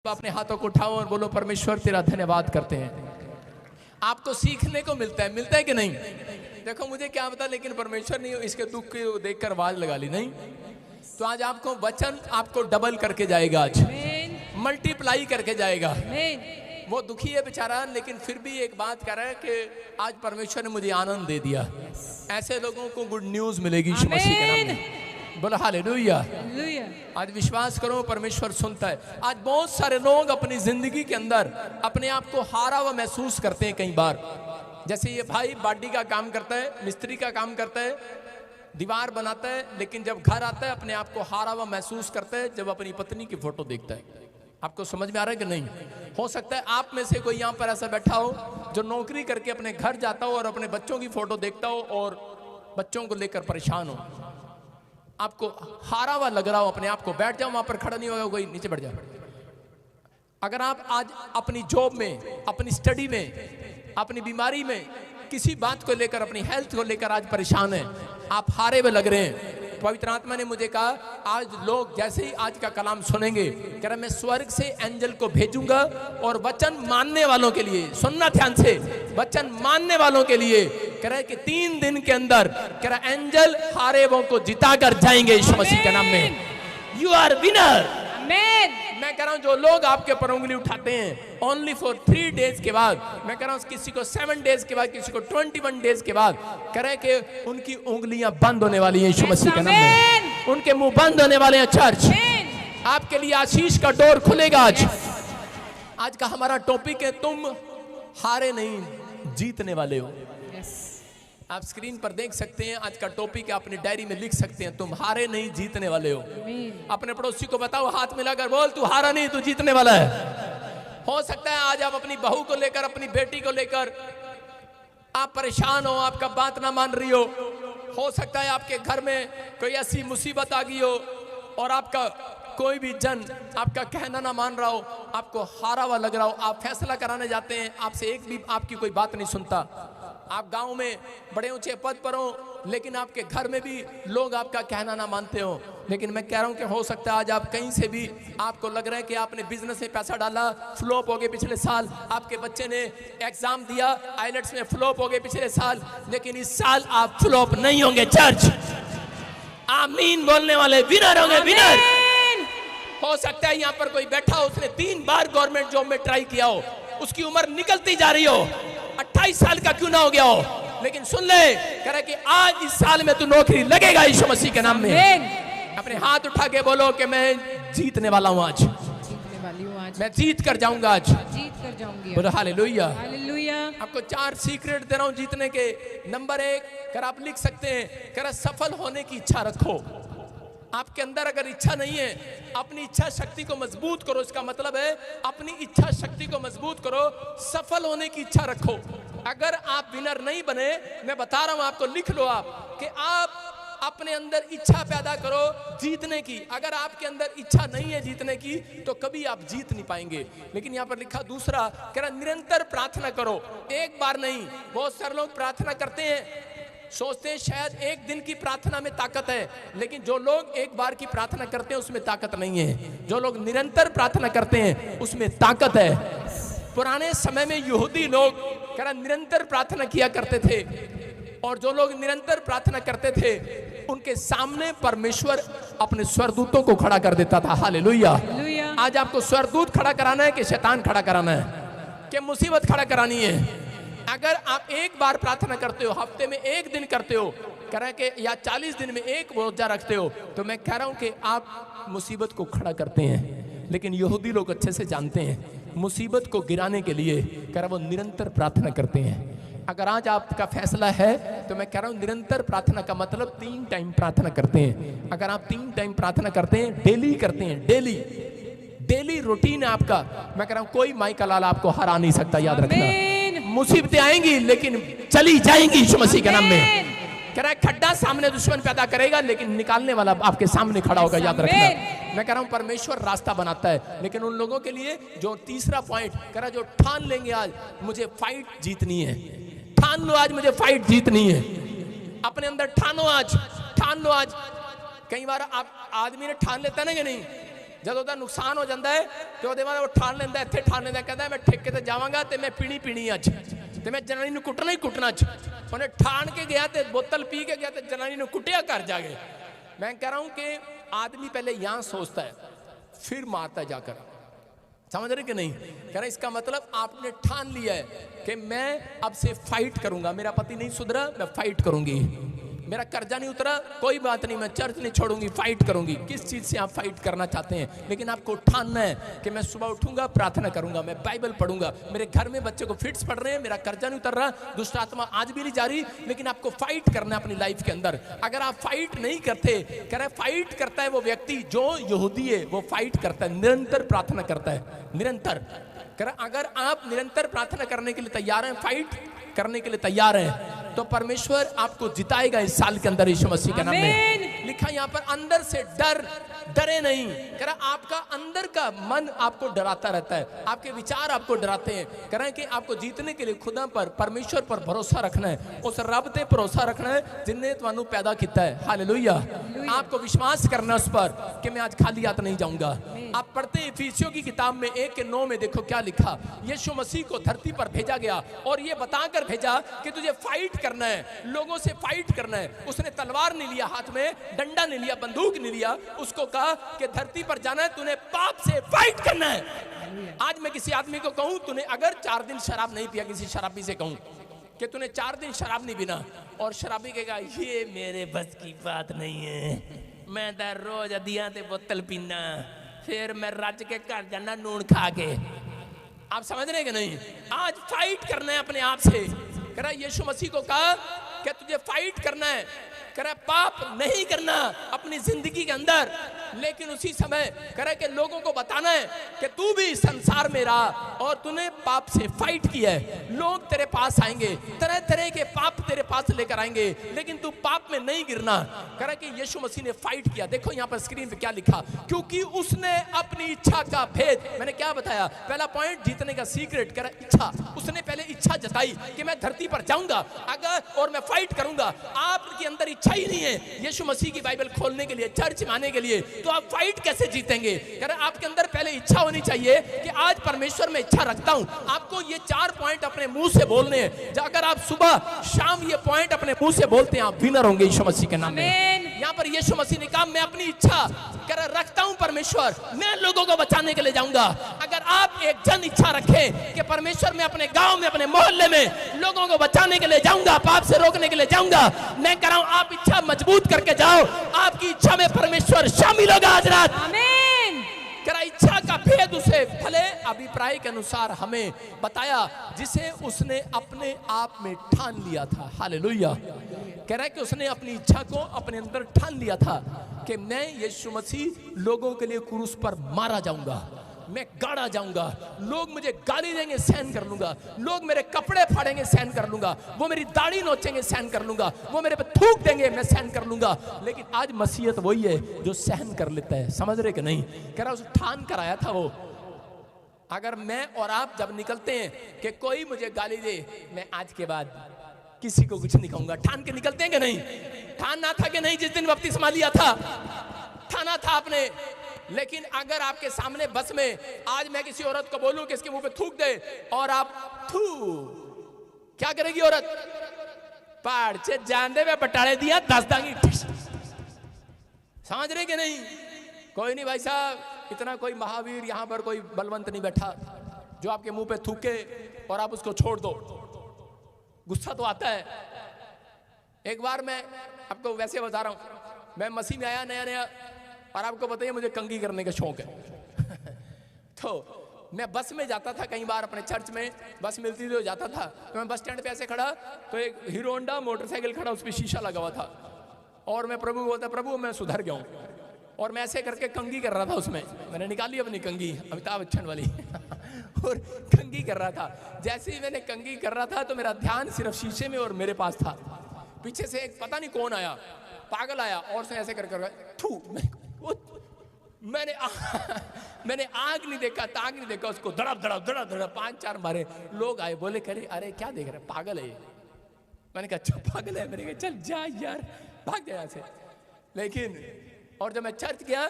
अपने हाथों को उठाओ और बोलो परमेश्वर तेरा धन्यवाद करते हैं। आपको सीखने को मिलता है कि नहीं? देखो मुझे क्या पता, लेकिन परमेश्वर नहीं इसके दुख को देखकर आवाज लगा ली नहीं। तो आज आपको वचन आपको डबल करके जाएगा, आज मल्टीप्लाई करके जाएगा। वो दुखी है बेचारा, लेकिन फिर भी एक बात कह रहा है कि आज परमेश्वर ने मुझे आनंद दे दिया। ऐसे लोगों को गुड न्यूज मिलेगी यीशु मसीह के नाम में। बोलो हालेलुया। आज विश्वास करो परमेश्वर सुनता है। आज बहुत सारे लोग अपनी जिंदगी के अंदर अपने आप को हारा हुआ महसूस करते हैं। कई बार जैसे ये भाई बाडी का काम करता है, मिस्त्री का काम करता है, दीवार बनाता है, लेकिन जब घर आता है अपने आप को हारा हुआ महसूस करता है जब अपनी पत्नी की फोटो देखता है। आपको समझ में आ रहा है कि नहीं? हो सकता है आप में से कोई यहाँ पर ऐसा बैठा हो जो नौकरी करके अपने घर जाता हो और अपने बच्चों की फोटो देखता हो और बच्चों को लेकर परेशान हो, आपको हारा हुआ लग रहा हो अपने आप को। बैठ जाओ, वहां पर खड़ा नहीं होगा कोई, नीचे बैठ जाओ। अगर आप आज अपनी जॉब में, अपनी स्टडी में, अपनी बीमारी में, किसी बात को लेकर, अपनी हेल्थ को लेकर आज परेशान हैं, आप हारे हुए लग रहे हैं, पवित्र आत्मा ने मुझे कहा आज लोग जैसे ही आज का कलाम सुनेंगे, कह रहा मैं स्वर्ग से एंजल को भेजूंगा और वचन मानने वालों के लिए, सुनना ध्यान से, वचन मानने वालों के लिए कह रहा है कि 3 दिन के अंदर कह रहा एंजल हारेवों को जिताकर जाएंगे यीशु मसीह के नाम में। You are winner. मैं कह रहा हूं जो लोग आपके ऊपर उंगली उठाते हैं ओनली फॉर 3 डेज के बाद, मैं कह रहा हूं किसी को 7 डेज के बाद, किसी को 21 डेज के बाद, कह रहे कि उनकी उंगलियां बंद होने वाली है यीशु मसीह के नाम में। उनके मुंह बंद होने वाले हैं। चर्च आपके लिए आशीष का डोर खुलेगा। आज का हमारा टॉपिक है तुम हारे नहीं जीतने वाले हो। आप स्क्रीन पर देख सकते हैं आज का टॉपिक है, अपनी डायरी में लिख सकते हैं तुम हारे नहीं जीतने वाले हो। अपने पड़ोसी को बताओ, हाथ मिलाकर बोल तू हारा नहीं, तू जीतने वाला है। हो सकता है आज आप अपनी बहू को लेकर, अपनी बेटी को लेकर आप परेशान हो, आपका बात ना मान रही हो सकता है आपके घर में कोई ऐसी मुसीबत आ गई हो और आपका कोई भी जन आपका कहना ना मान रहा हो, आपको हारा हुआ लग रहा हो, आप फैसला कराने जाते हैं, आपसे एक भी आपकी कोई बात नहीं सुनता। आप गांव में बड़े ऊंचे पद पर हो, लेकिन आपके घर में भी लोग आपका कहना ना मानते हो। लेकिन मैं कह रहा हूं कि हो सकता है आज आप कहीं से भी आपको लग रहा है कि आपने बिजनेस में पैसा डाला, फ्लॉप हो गए पिछले साल, आपके बच्चे ने एग्जाम दिया आईलेट्स में, फ्लॉप हो गए पिछले साल, लेकिन इस साल आप फ्लॉप नहीं होंगे। चर्च आमीन बोलने वाले विनर होंगे, विनर। हो सकता है यहाँ पर कोई बैठा हो, उसने 3 बार गवर्नमेंट जॉब में ट्राई किया हो, उसकी उम्र निकलती जा रही हो, 28 साल का क्यों ना हो गया हो, लेकिन सुन ले कह रहा कि आज इस साल में तू नौकरी लगेगा यीशु मसीह के नाम में। अपने हाथ उठा के बोलो कि मैं जीतने वाला हूं, आज जीतने वाली हूं, आज मैं जीत कर जाऊंगा, आज जीत कर जाऊंगी। बोलो हालेलुया। हालेलुया। आपको 4 सीक्रेट दे रहा हूं जीतने के। नंबर 1 कर आप लिख सकते हैं, कर सफल होने की इच्छा रखो। आपके अंदर अगर इच्छा नहीं है, अपनी इच्छा शक्ति को मजबूत करो। इसका मतलब है अपनी इच्छा शक्ति को मजबूत करो, सफल होने की इच्छा रखो। अगर आप विनर नहीं बने, मैं बता रहा हूं आपको, लिख लो आप कि आप अपने अंदर इच्छा पैदा करो जीतने की। अगर आपके अंदर इच्छा नहीं है जीतने की तो कभी आप जीत नहीं पाएंगे। लेकिन यहाँ पर लिखा दूसरा, कह रहा निरंतर प्रार्थना करो, एक बार नहीं। बहुत सारे लोग प्रार्थना करते हैं, सोचते हैं शायद एक दिन की प्रार्थना में ताकत है, लेकिन जो लोग एक बार की प्रार्थना करते हैं उसमें ताकत नहीं है। जो लोग निरंतर प्रार्थना करते हैं उसमें ताकत है। पुराने समय में यहूदी लोग कह रहा निरंतर प्रार्थना किया करते थे, और जो लोग निरंतर प्रार्थना करते थे उनके सामने परमेश्वर अपने स्वरदूतों को खड़ा कर देता था। हालेलुया। आज आपको स्वरदूत खड़ा कराना है कि शैतान खड़ा कराना है, कि मुसीबत खड़ा करानी है? अगर आप एक बार प्रार्थना करते हो, हफ्ते में 1 दिन करते हो, कह रहा है कि या 40 दिन में 1 रोजा रखते हो, तो मैं कह रहा हूं कि आप मुसीबत को खड़ा करते हैं। लेकिन यहूदी लोग अच्छे से जानते हैं मुसीबत को गिराने के लिए कह रहा वो निरंतर प्रार्थना करते हैं। अगर आज आपका फैसला है तो मैं कह रहा हूं निरंतर प्रार्थना का मतलब 3 टाइम प्रार्थना करते हैं। अगर आप 3 टाइम प्रार्थना करते हैं, डेली करते हैं, डेली रूटीन है आपका, मैं कह रहा हूं कोई माइका लाल आपको हरा नहीं सकता। याद रखना, मुसीबतें आएंगी लेकिन चली जाएंगी यीशु मसीह के नाम में। कह रहा है खड्डा सामने दुश्मन पैदा करेगा लेकिन निकालने वाला आपके सामने खड़ा होगा। याद रखना, मैं कह रहा हूं परमेश्वर रास्ता बनाता है, लेकिन उन लोगों के लिए जो तीसरा पॉइंट कह रहा जो ठान लेंगे आज मुझे फाइट जीतनी है, ठान लो आज मुझे फाइट जीतनी है। अपने अंदर ठानो आज, ठान लो आज। कई बार आप आदमी ने ठान लेता ना कि नहीं, ਜਦੋਂ ਉਹਦਾ ਨੁਕਸਾਨ ਹੋ ਜਾਂਦਾ ਹੈ ਤੇ ਉਹਦੇ ਬਾਅਦ ਉਹ ਠਾਣ ਲੈਂਦਾ, ਇੱਥੇ ਠਾਣ ਲੈਂਦਾ, ਕਹਿੰਦਾ ਮੈਂ ਠੇਕੇ ਤੇ ਜਾਵਾਂਗਾ ਤੇ ਮੈਂ ਪੀਣੀ ਪੀਣੀ ਅੱਜ, ਤੇ ਮੈਂ ਜਨਾਨੀ ਨੂੰ ਕੁੱਟਣਾ ਹੀ ਕੁੱਟਣਾ ਅੱਜ। ਉਹਨੇ ਠਾਣ ਕੇ ਗਿਆ ਤੇ बोतल पी के गया तो जनानी ने कुटिया घर जाके। मैं कह रहा हूं कि आदमी पहले यहां सोचता है फिर मारता है जाकर, समझ रहे कि नहीं? कह रहे इसका मतलब आपने ठान लिया है कि मैं अब से फाइट करूंगा, मेरा पति नहीं सुधरा मैं फाइट करूंगी, मेरा कर्जा नहीं उतरा कोई बात नहीं, मैं चर्च नहीं छोड़ूंगी, फाइट करूंगी। किस चीज से आप फाइट करना चाहते हैं? लेकिन आपको ठानना है कि मैं सुबह उठूंगा, प्रार्थना करूंगा, मैं बाइबल पढ़ूंगा, मेरे घर में बच्चे को फिट्स पड़ रहे हैं, मेरा कर्जा नहीं उतर रहा, दुष्ट आत्मा आज भी नहीं जा रही, लेकिन आपको फाइट करना है अपनी लाइफ के अंदर। अगर आप फाइट नहीं करते, कह रहे फाइट करता है वो व्यक्ति जो यहूदी है, वो फाइट करता है, निरंतर प्रार्थना करता है, निरंतर। कह रहे अगर आप निरंतर प्रार्थना करने के लिए तैयार हैं, फाइट करने के लिए तैयार हैं, तो परमेश्वर आपको जिताएगा इस साल के अंदर यीशु मसीह के नाम में। लिखा यहाँ पर अंदर से डरे नहीं। कह रहा आपका अंदर का मन आपको डराता रहता है, आपके विचार आपको डराते हैं। कह रहे हैं कि आपको जीतने के लिए खुदा पर, परमेश्वर पर भरोसा रखना है, उस रब पे भरोसा रखना है जिन्हें तुहानू पैदा किया है। हालेलुया। आपको विश्वास करना उस पर कि मैं आज खाली हाथ नहीं जाऊंगा। आप पढ़ते हैं इफिसियों की किताब में 1:9 में, देखो क्या लिखा, यीशु मसीह को धरती पर भेजा गया और ये बताकर भेजा कि तुझे फाइट करना है, लोगों से फाइट करना है। उसने तलवार नहीं लिया हाथ में, डंडा नहीं लिया, बंदूक नहीं लिया, उसको कहा कि धरती पर जाना है, तूने पाप से फाइट करना है। आज मैं किसी आदमी को कहूं तूने अगर 4 दिन शराब नहीं पिया, किसी शराबी से कहूं कि तूने 4 दिन शराब नहीं पीना, और शराबी कहेगा ये मेरे बस की बात नहीं है, मैं तो रोज अदियां ते बोतल पीना, फिर मैं रज के घर जाना नून खा के। आप समझ रहे कि नहीं? आज फाइट करना है अपने आप से। कह रहा यीशु मसीह को कहा कि तुझे फाइट करना है, कह रहा पाप नहीं करना अपनी जिंदगी के अंदर, लेकिन उसी समय कह रहा कि लोगों को बताना है कि तू भी संसार में रहा और तूने पाप से फाइट किया है। लोग तेरे पास आएंगे, तरह तरह के पाप तेरे पास लेकर आएंगे, लेकिन तू पाप में नहीं गिरना। कह रहा कि यीशु मसीह ने फाइट किया। देखो यहाँ पर स्क्रीन पे क्या लिखा, क्योंकि उसने अपनी इच्छा का भेद, मैंने क्या बताया, पहला पॉइंट जीतने का सीक्रेट, कह रहा इच्छा। उसने पहले इच्छा जताई कि मैं धरती पर जाऊंगा अगर और मैं फाइट करूंगा। आपके अंदर इच्छा ही नहीं है यीशु मसीह की बाइबल खोलने के लिए, चर्च में आने के लिए, तो आप फाइट कैसे जीतेंगे? कह रहे आपके अंदर पहले इच्छा होनी चाहिए कि आज परमेश्वर में इच्छा रखता हूं। आपको ये 4 पॉइंट अपने मुंह से बोलने हैं। अगर आप सुबह शाम ये पॉइंट अपने मुंह से बोलते हैं, आप विनर होंगे यीशु मसीह के नाम में। यहाँ पर यीशु मसीह ने कहा मैं अपनी इच्छा कह रहा रखता हूं परमेश्वर, मैं लोगों को बचाने के लिए जाऊंगा। अगर आप एक जन इच्छा रखें कि परमेश्वर में अपने गांव में, अपने मोहल्ले में लोगों को बचाने के लिए जाऊंगा, पाप से रोकने के लिए जाऊंगा, मैं कह रहा हूं आप इच्छा मजबूत करके जाओ, आपकी इच्छा में परमेश्वर शामिल होगा आज रात। आमीन। कह रहा इच्छा का भेद उसे भले अभिप्राय के अनुसार हमें बताया जिसे उसने अपने आप में ठान लिया था। हालेलुया। कह रहा है कि उसने अपनी इच्छा को अपने अंदर ठान लिया था कि मैं यीशु मसीह लोगों के लिए क्रूस पर मारा जाऊंगा, मैं गाड़ा जाऊंगा, लोग मुझे गाली देंगे सहन कर लूंगा, लोग मेरे कपड़े फाड़ेंगे सहन कर लूंगा, वो मेरी दाढ़ी नोचेंगे सहन कर लूंगा, वो मेरे पे थूक देंगे मैं सहन कर लूंगा। लेकिन आज मसीहत वही है जो सहन कर लेता है। समझ रहे कि नहीं? कह रहा उस ठान कर आया था वो। अगर मैं और आप जब निकलते हैं कि कोई मुझे गाली दे, मैं आज के बाद किसी को कुछ नहीं कहूंगा, ठान के निकलते हैं कि नहीं? ठान ना था कि नहीं जिस दिन बपतिस्मा लिया था? ठाना था आपने। लेकिन अगर आपके सामने बस में आज मैं किसी औरत को बोलूं कि इसके मुंह पे थूक दे, और आप थू, क्या करेगी औरत? पहाड़ से जानदे में बटाले दिया 10 दांगी। समझ रहे कि नहीं? कोई नहीं भाई साहब, इतना कोई महावीर यहां पर कोई बलवंत नहीं बैठा जो आपके मुंह पे थूके और आप उसको छोड़ दो। गुस्सा तो आता है। एक बार मैं आपको वैसे बता रहा हूं, मैं मसीह में आया नया नया, और आपको बताइए मुझे कंघी करने का शौक है। तो मैं बस में जाता था, कई बार अपने चर्च में बस मिलती थी तो जाता था। तो मैं बस स्टैंड पे ऐसे खड़ा, तो एक हीरो होंडा मोटरसाइकिल खड़ा, उस पर शीशा लगा हुआ था, और मैं प्रभु बोलता, प्रभु मैं सुधर गया हूँ, और मैं ऐसे करके कंघी कर रहा था। उसमें मैंने निकाली अपनी कंघी, अमिताभ बच्चन वाली और कंघी कर रहा था। जैसे ही मैंने कंघी कर रहा था तो मेरा ध्यान सिर्फ शीशे में और मेरे पास था। पीछे से एक पता नहीं कौन आया, पागल आया, और उसने ऐसे कर थू, मैंने आग नहीं देखा, ताक नहीं देखा, उसको धड़प धड़प धड़प धड़प 5-4 मारे। लोग आए, बोले करे अरे क्या देख रहे, पागल है ये। मैंने कहा अच्छा पागल है? मैंने कहा चल जा यार, भाग जा यहाँ से। लेकिन और जब मैं चर्च गया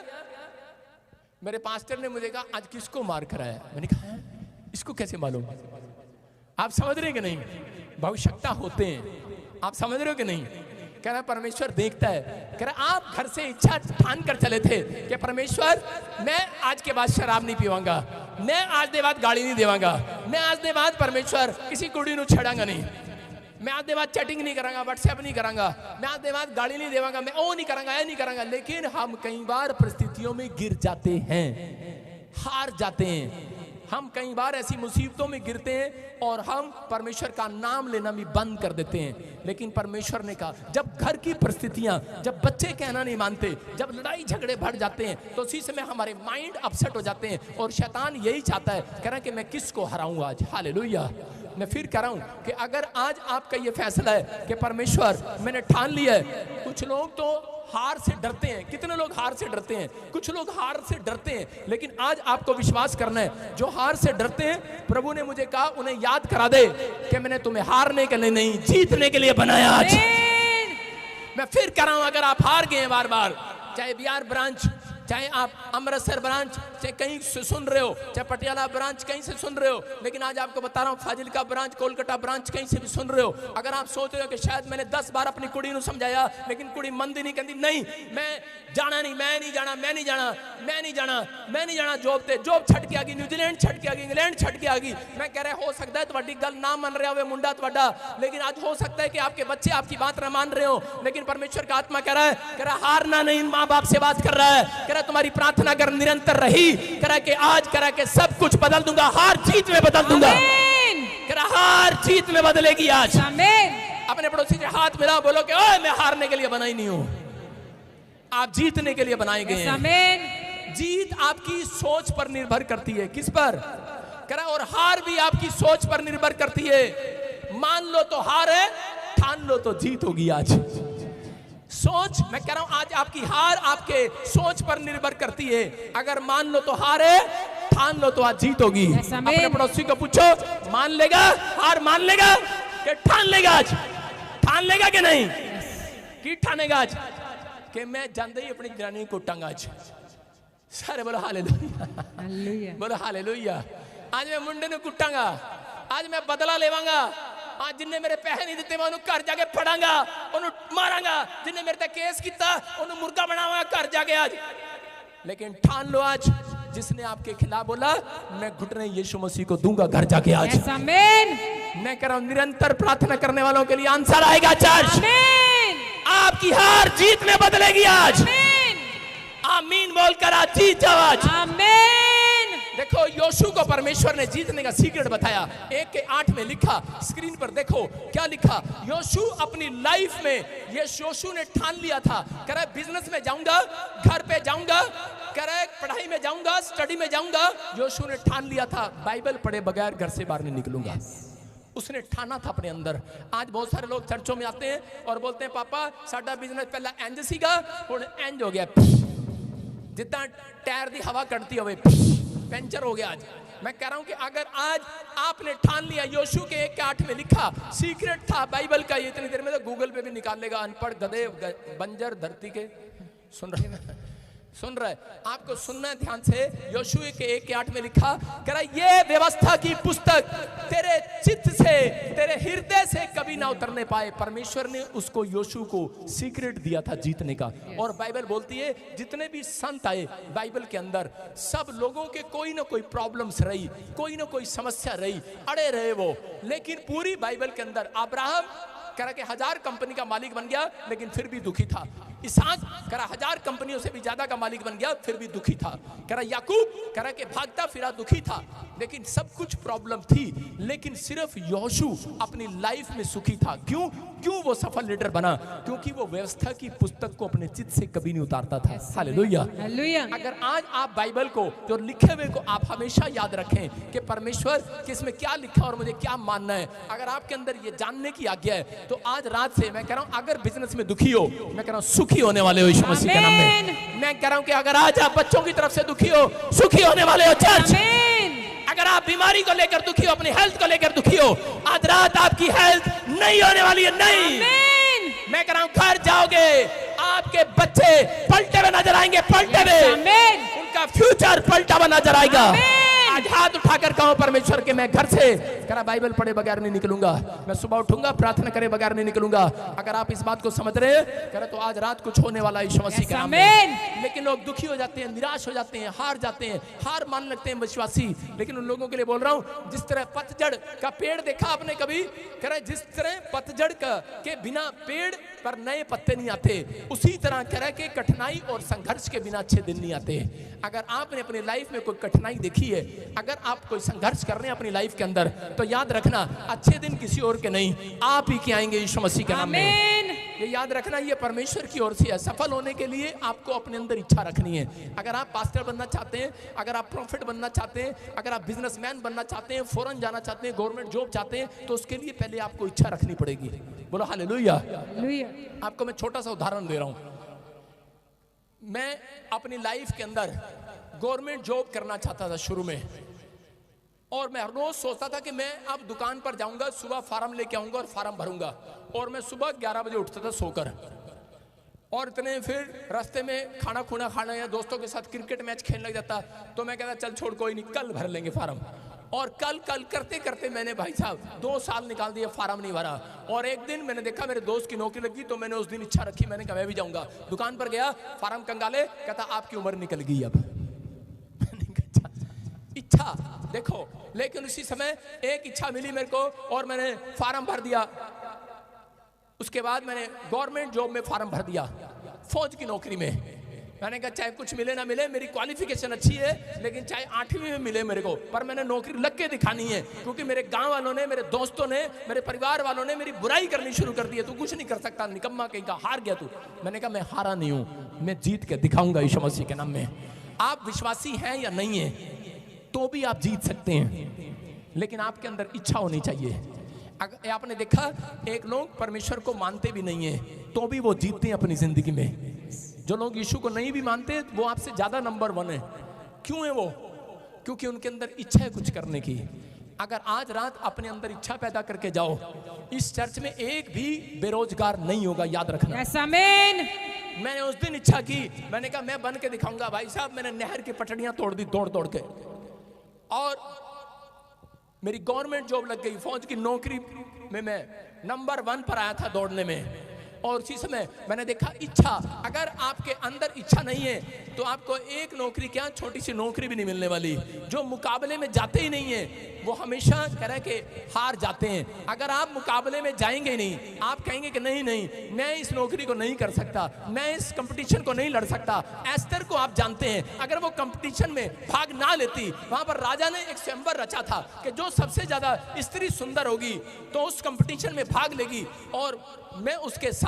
मेरे पास्टर ने मुझे कहा आज किसको मार कराया? मैंने कहा इसको कैसे मालूम? आप समझ रहे कि नहीं? भविष्यता होते हैं, आप समझ रहे हो कि नहीं? कह रहा परमेश्वर देखता है। कह रहा आप घर से इच्छा ठान कर चले थे कि परमेश्वर मैं आज के बाद शराब नहीं पीवांगा, मैं आज के बाद गाड़ी नहीं देवांगा, मैं आज के बाद परमेश्वर किसी कुड़ी को छेड़ांगा नहीं, मैं आज के बाद चैटिंग नहीं करांगा, व्हाट्सएप नहीं करांगा, मैं आज के बाद गाड़ी नहीं देवांगा, मैं वो नहीं करांगा, ये नहीं करांगा। लेकिन हम कई बार परिस्थितियों में गिर जाते हैं, हार जाते हैं। हम कई बार ऐसी मुसीबतों में गिरते हैं और हम परमेश्वर का नाम लेना भी बंद कर देते हैं। लेकिन परमेश्वर ने कहा जब घर की परिस्थितियां, जब बच्चे कहना नहीं मानते, जब लड़ाई झगड़े बढ़ जाते हैं, तो उसी समय हमारे माइंड अपसेट हो जाते हैं और शैतान यही चाहता है, कह रहा है कि मैं किसको हराऊं आज। हालेलुया। मैं फिर कह रहा हूं कि अगर आज आपका ये फैसला है कि परमेश्वर मैंने ठान लिया है। कुछ लोग तो हार से डरते हैं, कितने लोग हार से डरते हैं? कुछ लोग हार से डरते हैं, लेकिन आज आपको विश्वास करना है, जो हार से डरते हैं प्रभु ने मुझे कहा उन्हें याद करा दे कि मैंने तुम्हें हारने के लिए नहीं, जीतने के लिए बनाया आज। मैं फिर कह रहा हूं, अगर आप हार गए बार बार, चाहे बिहार ब्रांच, चाहे आप अमृतसर ब्रांच, चाहे कहीं से सुन रहे हो, चाहे पटियाला ब्रांच कहीं से सुन रहे हो, लेकिन आज आपको बता रहा हूं फाजिलका ब्रांच, कोलकाता ब्रांच कहीं से भी सुन रहे हो, अगर आप सोच रहे हो कि शायद मैंने 10 बार अपनी कुड़ी को समझाया लेकिन कुड़ी मंदी नहीं कहती, नहीं मैं जाना नहीं, मैं नहीं जाना, मैं नहीं जाना, मैं नहीं जाना, मैं नहीं जाना जॉब ते, जॉब छट के आ गई, न्यूजीलैंड छट के आ गई, इंग्लैंड छट के आ गई। मैं कह रहा हो सकता है तुम्हारी गल ना मन रहा हो मुंडा तुम्हारा, लेकिन आज हो सकता है कि आपके बच्चे आपकी बात ना मान रहे हो, लेकिन परमेश्वर का आत्मा कह रहा है, कह रहा हारना नहीं, माँ बाप से बात कर रहा है, कह रहा तुम्हारी प्रार्थना अगर निरंतर रही, कह रहा कि आज कह रहा कि सब कुछ बदल दूंगा, हार जीत में बदल दूंगा, कह रहा हार जीत में बदलेगी आज। अपने पड़ोसी से हाथ मिलाओ, बोलो कि ओए मैं हारने के लिए बनाई नहीं हूं, आप जीतने के लिए बनाए गए हैं। जीत आपकी सोच पर निर्भर करती है। किस पर? कह रहा और हार भी आपकी सोच पर निर्भर करती है। मान लो तो हार है, ठान लो तो जीत होगी आज। सोच, मैं कह रहा हूं आज आपकी हार आपके सोच पर निर्भर करती है। अगर मान लो तो हार है, ठान लो तो आज जीत होगी। अपने पड़ोसी को पूछो, मान लेगा, हार मान लेगा कि ठान लेगा? आज ठान लेगा कि नहीं? कि ठानेगा आज कि मैं जानते ही अपनी जनानी को टांगा आज। सारे बोलो हालेलुया, बोलो हालेलुया। आज मैं मुंडे ने कुटांगा, आज मैं बदला लेवांगा, आज जिन्हें मेरे पैसे नहीं दिते मैं उन्हें घर जाके फड़ांगा, उन्हें मारांगा, जिन्हें मेरे तक केस किया उन्हें मुर्गा बनाऊंगा घर जाके आज। लेकिन ठान लो आज, जिसने आपके खिलाफ बोला मैं घुटने यीशु मसीह को दूंगा घर जाके आज। मैं कह रहा हूं निरंतर प्रार्थना करने वालों के लिए आंसर आएगा चर्च। आपकी हार जीत में बदलेगी आज। आमीन बोलकर आज जीत जाओ आज। आमीन। देखो योशू को परमेश्वर ने जीतने का सीक्रेट बताया। 1:8 में लिखा, स्क्रीन पर देखो क्या लिखा। योशू अपनी लाइफ में ये योशू ने ठान लिया था, कह रहा है बिजनेस में जाऊंगा, घर पे जाऊंगा, कह रहा है पढ़ाई में जाऊंगा, स्टडी में जाऊंगा। योशू ने ठान लिया था बाइबल पढ़े बगैर घर से बाहर नहीं निकलूंगा। उसने ठाना था अपने अंदर। आज बहुत सारे लोग चर्चों में आते हैं और बोलते हैं पापा साडा बिजनेस पहला इंज सीगा हुण इंज हो गया, जितना टायर दी हवा कटती हुए पंचर हो गया आज। मैं कह रहा हूं कि अगर आज आपने ठान लिया, योशू के 1:8 में लिखा, सीक्रेट था बाइबल का। ये इतनी देर में तो गूगल पे भी निकाल लेगा, अनपढ़ गधे बंजर धरती के। सुन रहे हैं? सुन रहे? आपको सुनना है ध्यान से। योशू के 1:8 में लिखा, कह रहा ये व्यवस्था की पुस्तक तेरे चित्त से, तेरे हृदय से कभी ना उतरने पाए। परमेश्वर ने उसको योशू को सीक्रेट दिया था जीतने का। और बाइबल बोलती है जितने भी संत आए बाइबल के अंदर, सब लोगों के कोई ना कोई प्रॉब्लम्स रही, कोई ना कोई समस्या रही, अड़े रहे वो। लेकिन पूरी बाइबल के अंदर अब्राहम कह रहा कि 1000 कंपनी का मालिक बन गया लेकिन फिर भी दुखी था। इसहाक कह रहा 1000 कंपनियों से भी ज्यादा का मालिक बन गया फिर भी दुखी था। कह रहा याकूब कह रहा कि भागता फिरा दुखी था, लेकिन सब कुछ प्रॉब्लम थी, लेकिन सिर्फ योशू अपनी लाइफ में सुखी था। क्यों? क्यों वो सफल लीडर बना? क्योंकि वो व्यवस्था की पुस्तक को अपने चित्त से कभी नहीं उतारता था। हालेलुया। अगर आज आप बाइबल को जो लिखे हुए को आप हमेशा याद रखें कि परमेश्वर कि इसमें क्या लिखा और मुझे क्या मानना है, अगर आपके अंदर ये जानने की आज्ञा है तो आज रात से मैं कह रहा हूं अगर बिजनेस में दुखी हो, मैं कह रहा हूं सुखी होने वाले हो यीशु मसीह के नाम में। मैं कह रहा हूं कि अगर आज आप बच्चों की तरफ से दुखी हो, सुखी होने वाले हो चर्च। अगर आप बीमारी को लेकर दुखी हो, अपनी हेल्थ को लेकर दुखी हो, आज रात आपकी हेल्थ नहीं होने वाली है। नहीं, मैं कह रहा हूं घर जाओगे आपके बच्चे पलटे हुए नजर आएंगे, पलटे हुए। का फ्यूचर पलटा हुआ नजर आएगा। आज हाथ उठाकर कहो परमेश्वर के मैं घर से करा बाइबल पढ़े बगैर नहीं निकलूंगा, मैं सुबह उठूंगा प्रार्थना करे बगैर नहीं निकलूंगा। अगर आप इस बात को समझ रहे हैं करे तो आज रात कुछ होने वाला यीशु मसीह के नाम में। लेकिन लोग दुखी हो जाते हैं, निराश हो जाते हैं, हार जाते हैं, हार मान लगते हैं विश्वासी। लेकिन उन लोगों के लिए बोल रहा हूं, जिस तरह पतझड़ का पेड़ देखा आपने कभी, कह रहे जिस तरह पतझड़ के बिना पेड़ पर नए पत्ते नहीं आते, उसी तरह कह रहे कि कठिनाई और संघर्ष के बिना अच्छे दिन नहीं आते। अगर आपने अपनी लाइफ में कोई कठिनाई देखी है, अगर आप कोई संघर्ष कर रहे हैं अपनी लाइफ के अंदर, तो याद रखना अच्छे दिन किसी और के नहीं, आप ही के आएंगे यीशु मसीह के नाम में। ये याद रखना, ये परमेश्वर की ओर से है। सफल होने के लिए आपको अपने अंदर इच्छा रखनी है। अगर आप पास्टर बनना चाहते हैं, अगर आप प्रॉफिट बनना चाहते हैं, अगर आप बिजनेसमैन बनना चाहते हैं, फॉरेन जाना चाहते हैं, गवर्नमेंट जॉब चाहते हैं, तो उसके लिए पहले आपको इच्छा रखनी पड़ेगी। बोलो हालेलुया। आपको मैं छोटा सा उदाहरण दे रहा हूं। मैं अपनी लाइफ के अंदर गवर्नमेंट जॉब करना चाहता था शुरू में, और मैं हर रोज सोचता था कि मैं अब दुकान पर जाऊंगा, सुबह फार्म लेके आऊंगा और फार्म भरूंगा। और मैं सुबह 11 बजे उठता था सोकर, और इतने फिर रास्ते में खाना खुना खाना या दोस्तों के साथ क्रिकेट मैच खेलने लग जाता। तो मैं कहता चल छोड़ कोई नहीं, कल भर लेंगे फार्म। और कल कल करते करते मैंने भाई साहब 2 साल निकाल दिए, फार्म नहीं भरा। और एक दिन मैंने देखा मेरे दोस्त की नौकरी लगी, तो मैंने उस दिन इच्छा रखी, मैंने कहा मैं भी जाऊंगा। दुकान पर गया, फार्म कंगाले, कहता आपकी उम्र निकल गई अब। इच्छा देखो, लेकिन उसी समय एक इच्छा मिली मेरे को और मैंने फार्म भर दिया। उसके बाद मैंने गवर्नमेंट जॉब में फार्म भर दिया, फौज की नौकरी में। मैंने कहा चाहे कुछ मिले ना मिले, मेरी क्वालिफिकेशन अच्छी है, लेकिन चाहे 8वीं में मिले मेरे को, पर मैंने नौकरी लग के दिखानी है। क्योंकि मेरे गांव वालों ने, मेरे दोस्तों ने, मेरे परिवार वालों ने मेरी बुराई करनी शुरू कर दी है, तू कुछ नहीं कर सकता, निकम्मा कहीं का, हार गया तू। मैंने कहा मैं हारा नहीं हूं, मैं जीत के दिखाऊंगा यीशु मसीह के नाम में। आप विश्वासी हैं या नहीं है तो भी आप जीत सकते हैं, लेकिन आपके अंदर इच्छा होनी चाहिए। आपने देखा एक लोग परमेश्वर को मानते भी नहीं है तो भी वो जीतते हैं अपनी जिंदगी में। जो लोग यीशु को नहीं भी मानते वो आपसे ज्यादा नंबर 1 है। क्यों है वो? क्योंकि उनके अंदर इच्छा है कुछ करने की। अगर आज रात अपने अंदर इच्छा पैदा करके जाओ, इस चर्च में एक भी बेरोजगार नहीं होगा, याद रखना। yes, आमीन। मैंने उस दिन इच्छा की, मैंने कहा मैं बन के दिखाऊंगा। भाई साहब मैंने नहर की पटड़ियां तोड़ दी दौड़ दौड़ के, और मेरी गवर्नमेंट जॉब लग गई। फौज की नौकरी में मैं नंबर 1 पर आया था दौड़ने में। और उसी समय मैंने देखा इच्छा, अगर आपके अंदर इच्छा नहीं है तो आपको एक नौकरी क्या, छोटी सी नौकरी भी नहीं मिलने वाली। जो मुकाबले में जाते ही नहीं है वो हमेशा कह के हार जाते हैं। अगर आप मुकाबले में जाएंगे नहीं, आप कहेंगे कि नहीं नहीं मैं इस नौकरी को नहीं कर सकता, मैं इस कंपटीशन को नहीं लड़ सकता। एस्तर को आप जानते हैं, अगर वो कंपटीशन में भाग ना लेती, वहां पर राजा ने एक स्वयंवर रचा था कि जो सबसे ज्यादा स्त्री सुंदर होगी तो उस कंपटीशन में भाग लेगी और मैं उसके साथ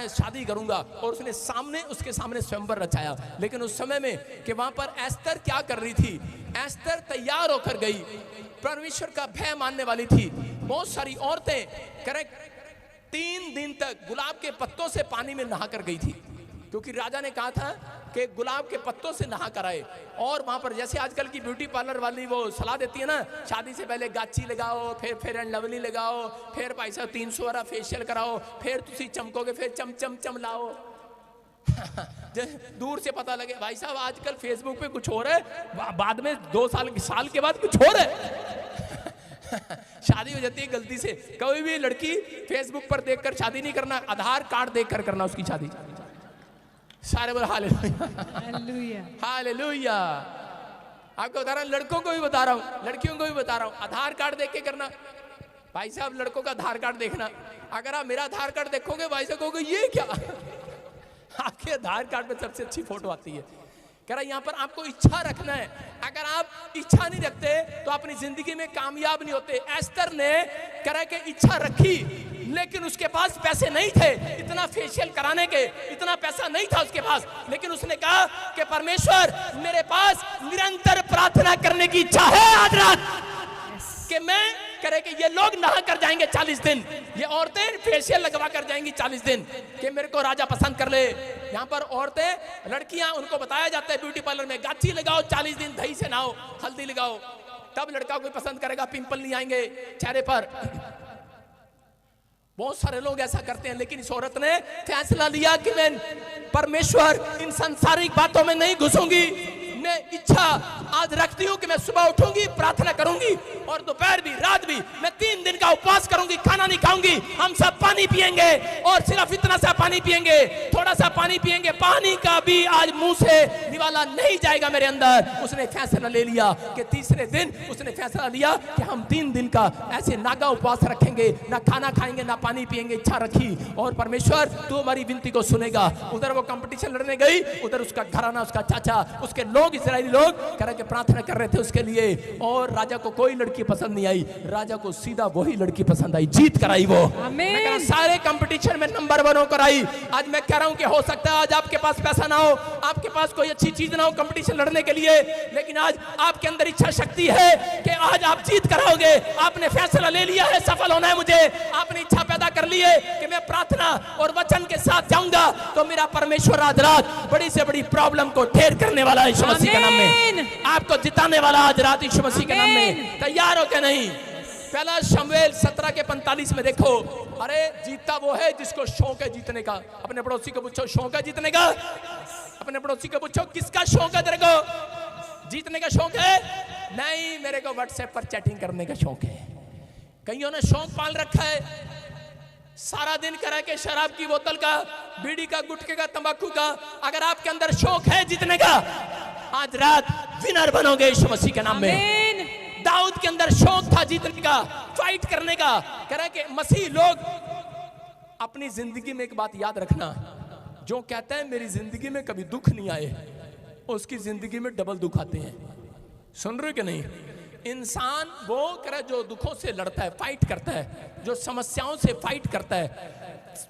शादी करूंगा। और उसने उसके सामने स्वयंवर रचाया। लेकिन उस समय में कि वहां पर एस्तर क्या कर रही थी, एस्तर तैयार होकर गई, परमेश्वर का भय मानने वाली थी। बहुत सारी औरतें 3 दिन तक गुलाब के पत्तों से पानी में नहा कर गई थी, क्योंकि राजा ने कहा था कि गुलाब के पत्तों से नहा कर आए। और वहां पर जैसे आजकल की ब्यूटी पार्लर वाली वो सलाह देती है ना, शादी से पहले गाची लगाओ, फिर फेयर एंड लवली लगाओ, फिर पैसा 300 वाला फेशियल कराओ, फिर तुसी चमकोगे, फिर चम चम चम लाओ। दूर से पता लगे भाई साहब आजकल फेसबुक पे कुछ हो रहा है, बाद में 2 साल के बाद कुछ हो रहा है। शादी हो जाती है गलती से। कोई भी लड़की फेसबुक पर देखकर शादी नहीं करना, आधार कार्ड देखकर करना उसकी शादी। सारे बोल हालेलुया हालेलुया। आपको बता रहा हूं, लड़कों को भी बता रहा हूं, लड़कियों को भी बता रहा हूं, आधार कार्ड देख के करना। भाई साहब लड़कों का आधार कार्ड देखना, अगर आप मेरा आधार कार्ड देखोगे भाई साहब कहोगे ये क्या, आपके आधार कार्ड में सबसे अच्छी फोटो आती है। कह रहा यहाँ पर आपको इच्छा रखना है। अगर आप इच्छा नहीं रखते तो अपनी जिंदगी में कामयाब नहीं होते। एस्तर ने कह रहा कि इच्छा रखी, लेकिन उसके पास पैसे नहीं थे इतना फेशियल कराने के, इतना पैसा नहीं था उसके पास। लेकिन उसने कहा कि परमेश्वर मेरे पास निरंतर प्रार्थना करने की इच्छा है आज रात, कि मैं करे कि ये लोग नहा कर जाएंगे 40 दिन, ये औरतें फेशियल लगवा कर जाएंगी 40 दिन, कि मेरे को राजा पसंद कर ले। यहाँ पर औरतें, लड़कियां, उनको बताया जाता है ब्यूटी पार्लर में गाची लगाओ 40 दिन, दही से नहाओ, हल्दी लगाओ, तब लड़का कोई पसंद करेगा, पिंपल नहीं आएंगे चेहरे पर। बहुत सारे लोग ऐसा करते हैं। लेकिन इस औरत ने फैसला लिया कि मैं परमेश्वर इन सांसारिक बातों में नहीं घुसूंगी, मैं इच्छा आज रखती हूँ कि मैं सुबह उठूंगी, प्रार्थना करूंगी और दोपहर भी रात भी मैं 3 दिन का उपवास करूंगी, खाना नहीं खाऊंगी, हम सब पानी पिएंगे और सिर्फ इतना सा पानी पिएंगे, थोड़ा सा पानी पिएंगे, पानी का भी आज मुंह से निवाला नहीं जाएगा मेरे अंदर। उसने फैसला ले लिया कि तीसरे दिन उसने फैसला लिया कि हम 3 दिन का ऐसे नागा उपवास रखेंगे, ना खाना खाएंगे ना पानी पिएंगे। इच्छा रखी और परमेश्वर तू हमारी विनती को सुनेगा। उधर वो कंपटीशन लड़ने गई, उधर उसका घराना, उसका चाचा, उसके लोग, इजरायली लोग कह के प्रार्थना कर रहे थे उसके लिए और राजा को कोई लड़की पसंद नहीं आई, राजा को सीधा वही लड़की पसंद आई, जीत कराई वो। मैं सारे कंपटीशन में नंबर 1 होकर आई। आज मैं कह रहा हूं कि हो सकता है आज आपके पास पैसा ना हो, आपके पास कोई अच्छी चीज ना हो कंपटीशन लड़ने के लिए, लेकिन आज आपके अंदर इच्छा शक्ति है कि आज आप जीत कराओगे। आपने फैसला ले लिया है सफल होना है मुझे, आपने इच्छा पैदा कर ली है कि मैं प्रार्थना और वचन के साथ जाऊंगा तो मेरा परमेश्वर आज रात बड़ी से बड़ी प्रॉब्लम को ढेर करने वाला है यीशु मसीह के नाम में, आपको जिताने वाला आज रात यीशु मसीह के नाम में। तैयार हो क्या? नहीं। पहला शमूएल 17 के 45 में देखो, अरे जीता वो है जिसको शौक है जीतने का। अपने पड़ोसी को पूछो शौक है जीतने का, अपने पड़ोसी को पूछो किसका शौक है तेरे को जीतने का शौक है? नहीं, मेरे को व्हाट्सएप पर चैटिंग करने का शौक है। कईयों ने शौक पाल रखा है, सारा दिन करा के शराब की बोतल का, बीड़ी का, गुटखे का, तंबाकू का। अगर आपके अंदर शौक है जीतने का, आज रात विनर बनोगे यीशु मसीह के नाम में। दाऊद के अंदर शौक था जीतने का, फाइट करने का। कह के मसीह लोग अपनी जिंदगी में एक बात याद रखना, जो कहता है मेरी जिंदगी में कभी दुख नहीं आए, उसकी जिंदगी में डबल दुख आते हैं। सुन रहे कि नहीं? इंसान वो करे जो दुखों से लड़ता है, फाइट करता है, जो समस्याओं से फाइट करता है।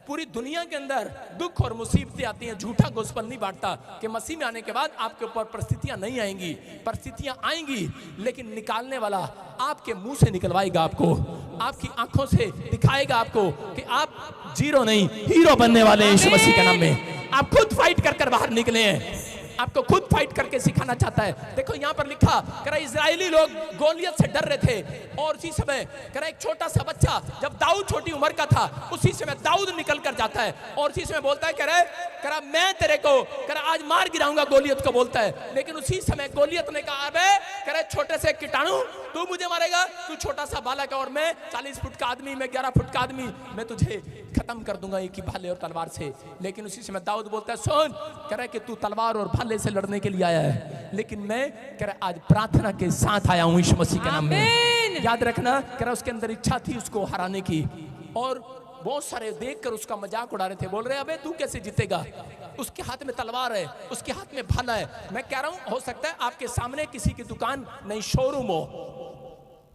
पूरी दुनिया के अंदर दुख और मुसीबतें आती हैं। झूठा गोस्पेल नहीं बांटता कि मसीह में आने के बाद आपके ऊपर परिस्थितियां नहीं आएंगी, परिस्थितियां आएंगी, लेकिन निकालने वाला आपके मुंह से निकलवाएगा, आपको आपकी आंखों से दिखाएगा आपको कि आप जीरो नहीं हीरो बनने वाले हैं यीशु मसीह के नाम में। आप खुद फाइट कर कर बाहर निकले हैं, आपको खुद फाइट करके सिखाना चाहता है। देखो यहाँ पर लिखा, कह रहा इजरायली लोग गोलियत से डर रहे थे और उसी समय कह रहा एक छोटा सा बच्चा, जब दाऊद छोटी उम्र का था, उसी समय दाऊद निकल कर जाता है और उसी समय बोलता है, कह रहा मैं तेरे को कह रहा आज मार गिराऊंगा, गोलियत को बोलता है। लेकिन उसी समय गोलियत ने कहा, अबे कह रहा छोटे से कीटाणु तू मुझे मारेगा, तू छोटा सा बालक है और मैं 40 फुट का आदमी, मैं 11 फुट का आदमी, मैं तुझे खत्म कर दूंगा एक ही भाले और तलवार से। लेकिन उसी समय दाऊद बोलता है, सुन, कह रहा कि तू तलवार और भाले से लड़ने के लिए आया है, लेकिन मैं कह रहा आज प्रार्थना के साथ आया हूं यीशु मसीह के नाम में। याद रखना, कह रहा उसके अंदर इच्छा थी उसको हराने की और बहुत सारे देखकर उसका मजाक उड़ा रहे थे, बोल रहे अबे तू कैसे जीतेगा, उसके हाथ में तलवार है, उसके हाथ में भाला है। मैं कह रहा हूं हो सकता है आपके सामने किसी की दुकान नहीं, शोरूम हो